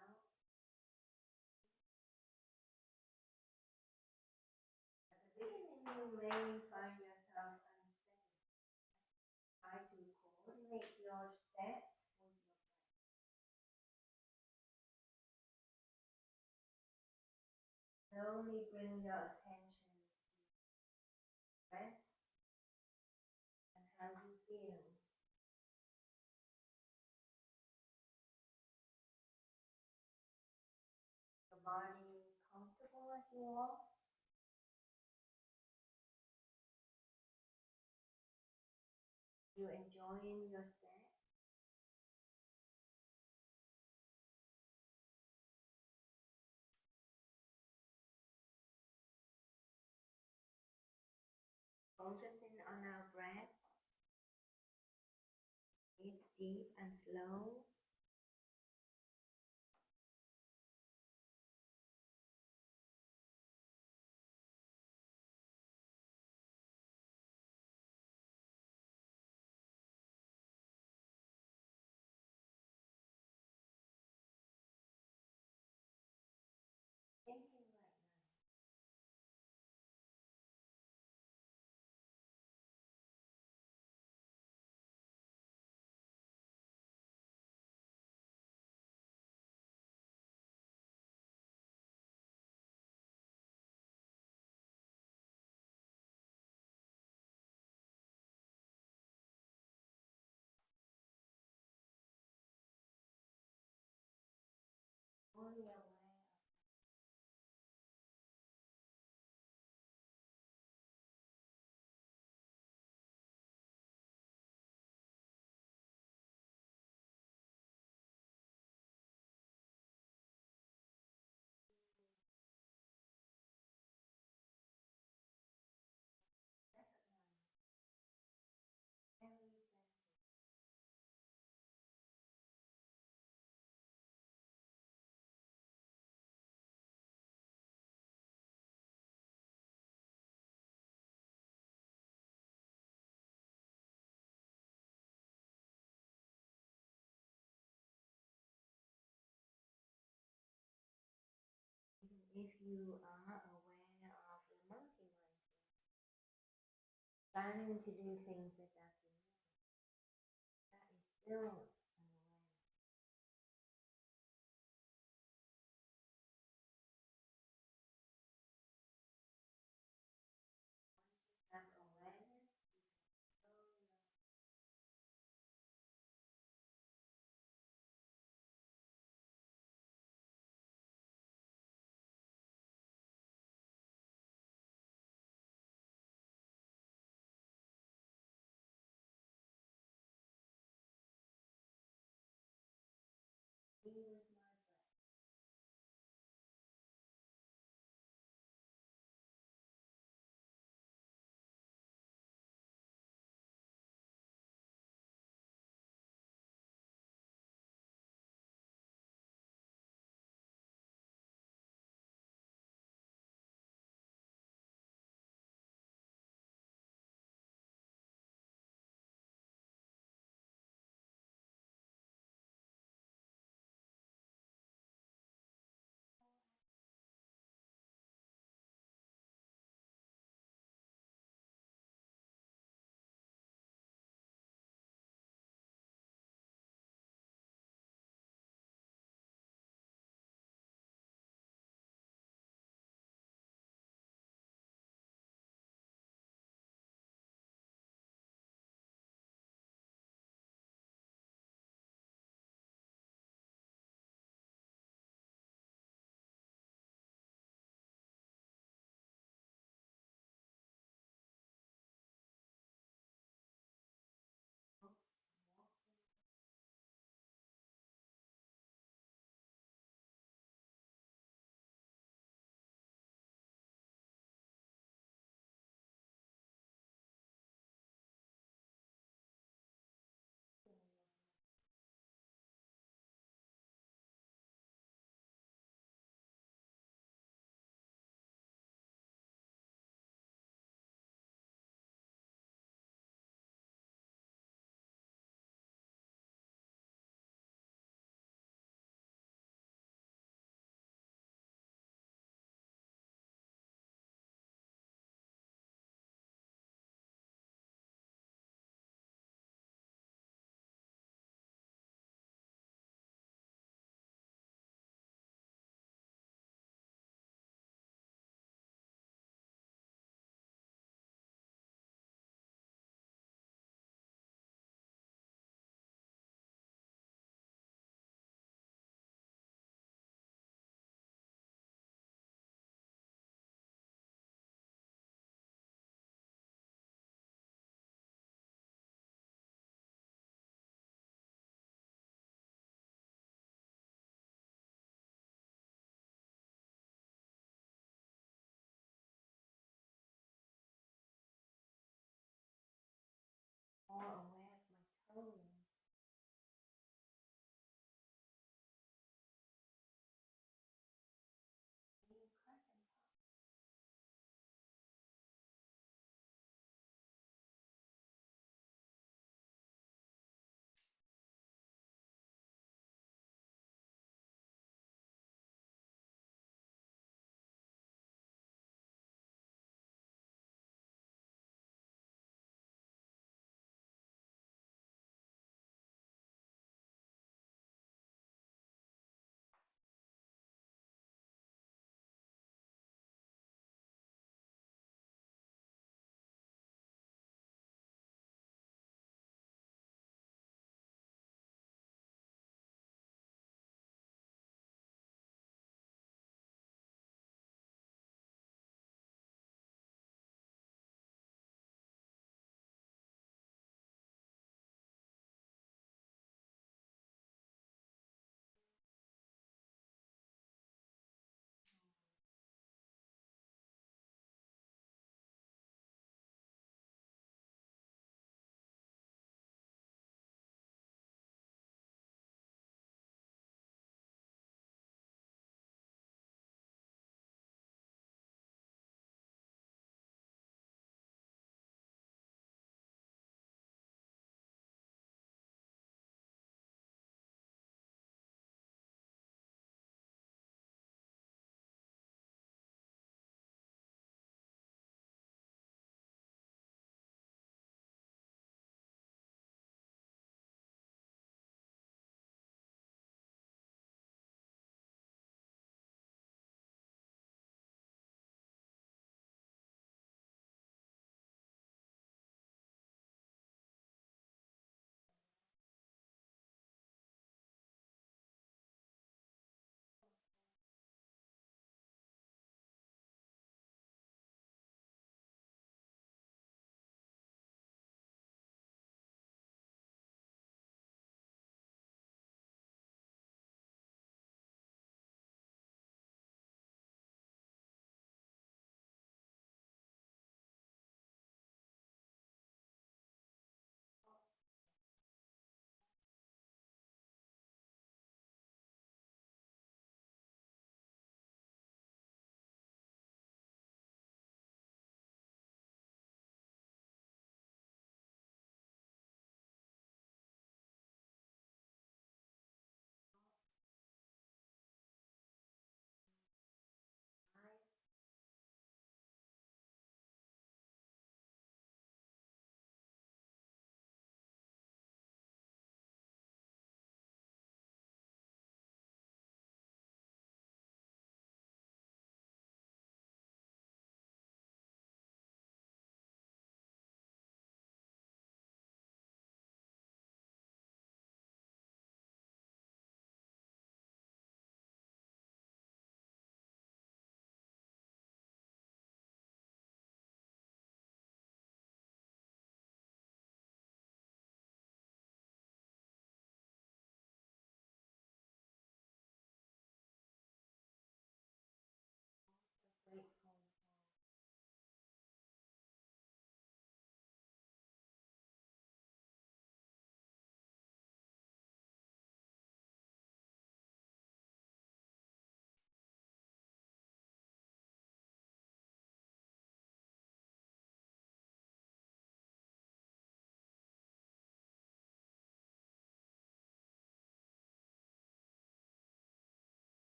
At the beginning, you may find yourself unsteady. Try to coordinate your steps with your breath. Slowly bring your attention to breath and how you feel. Your body comfortable as you walk. You enjoying your step. Focusing on our breaths. Breathe deep and slow. Thinking right now. Fully aware. Every sensation. If you are aware of the monkey mind, planning to do things this afternoon, that is still an awareness. Have awareness. Be with my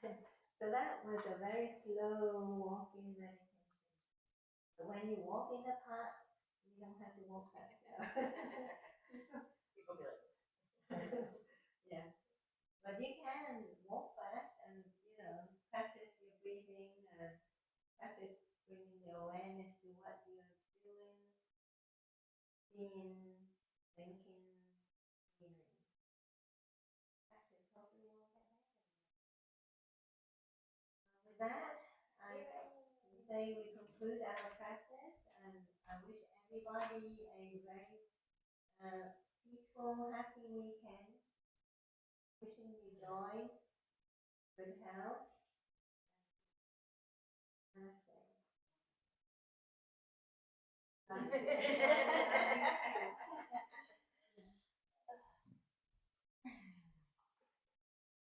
So that was a very slow walking meditation. So when you walk in the park, you don't have to walk fast. People be like, Yeah, but you can walk fast and practice your breathing and practice bringing the awareness to what you're doing, seeing, thinking, hearing. Practice, hopefully you won't get better. With that, I say we conclude our practice, and I wish everybody a very peaceful, happy weekend. Wishing you joy, good health. Namaste.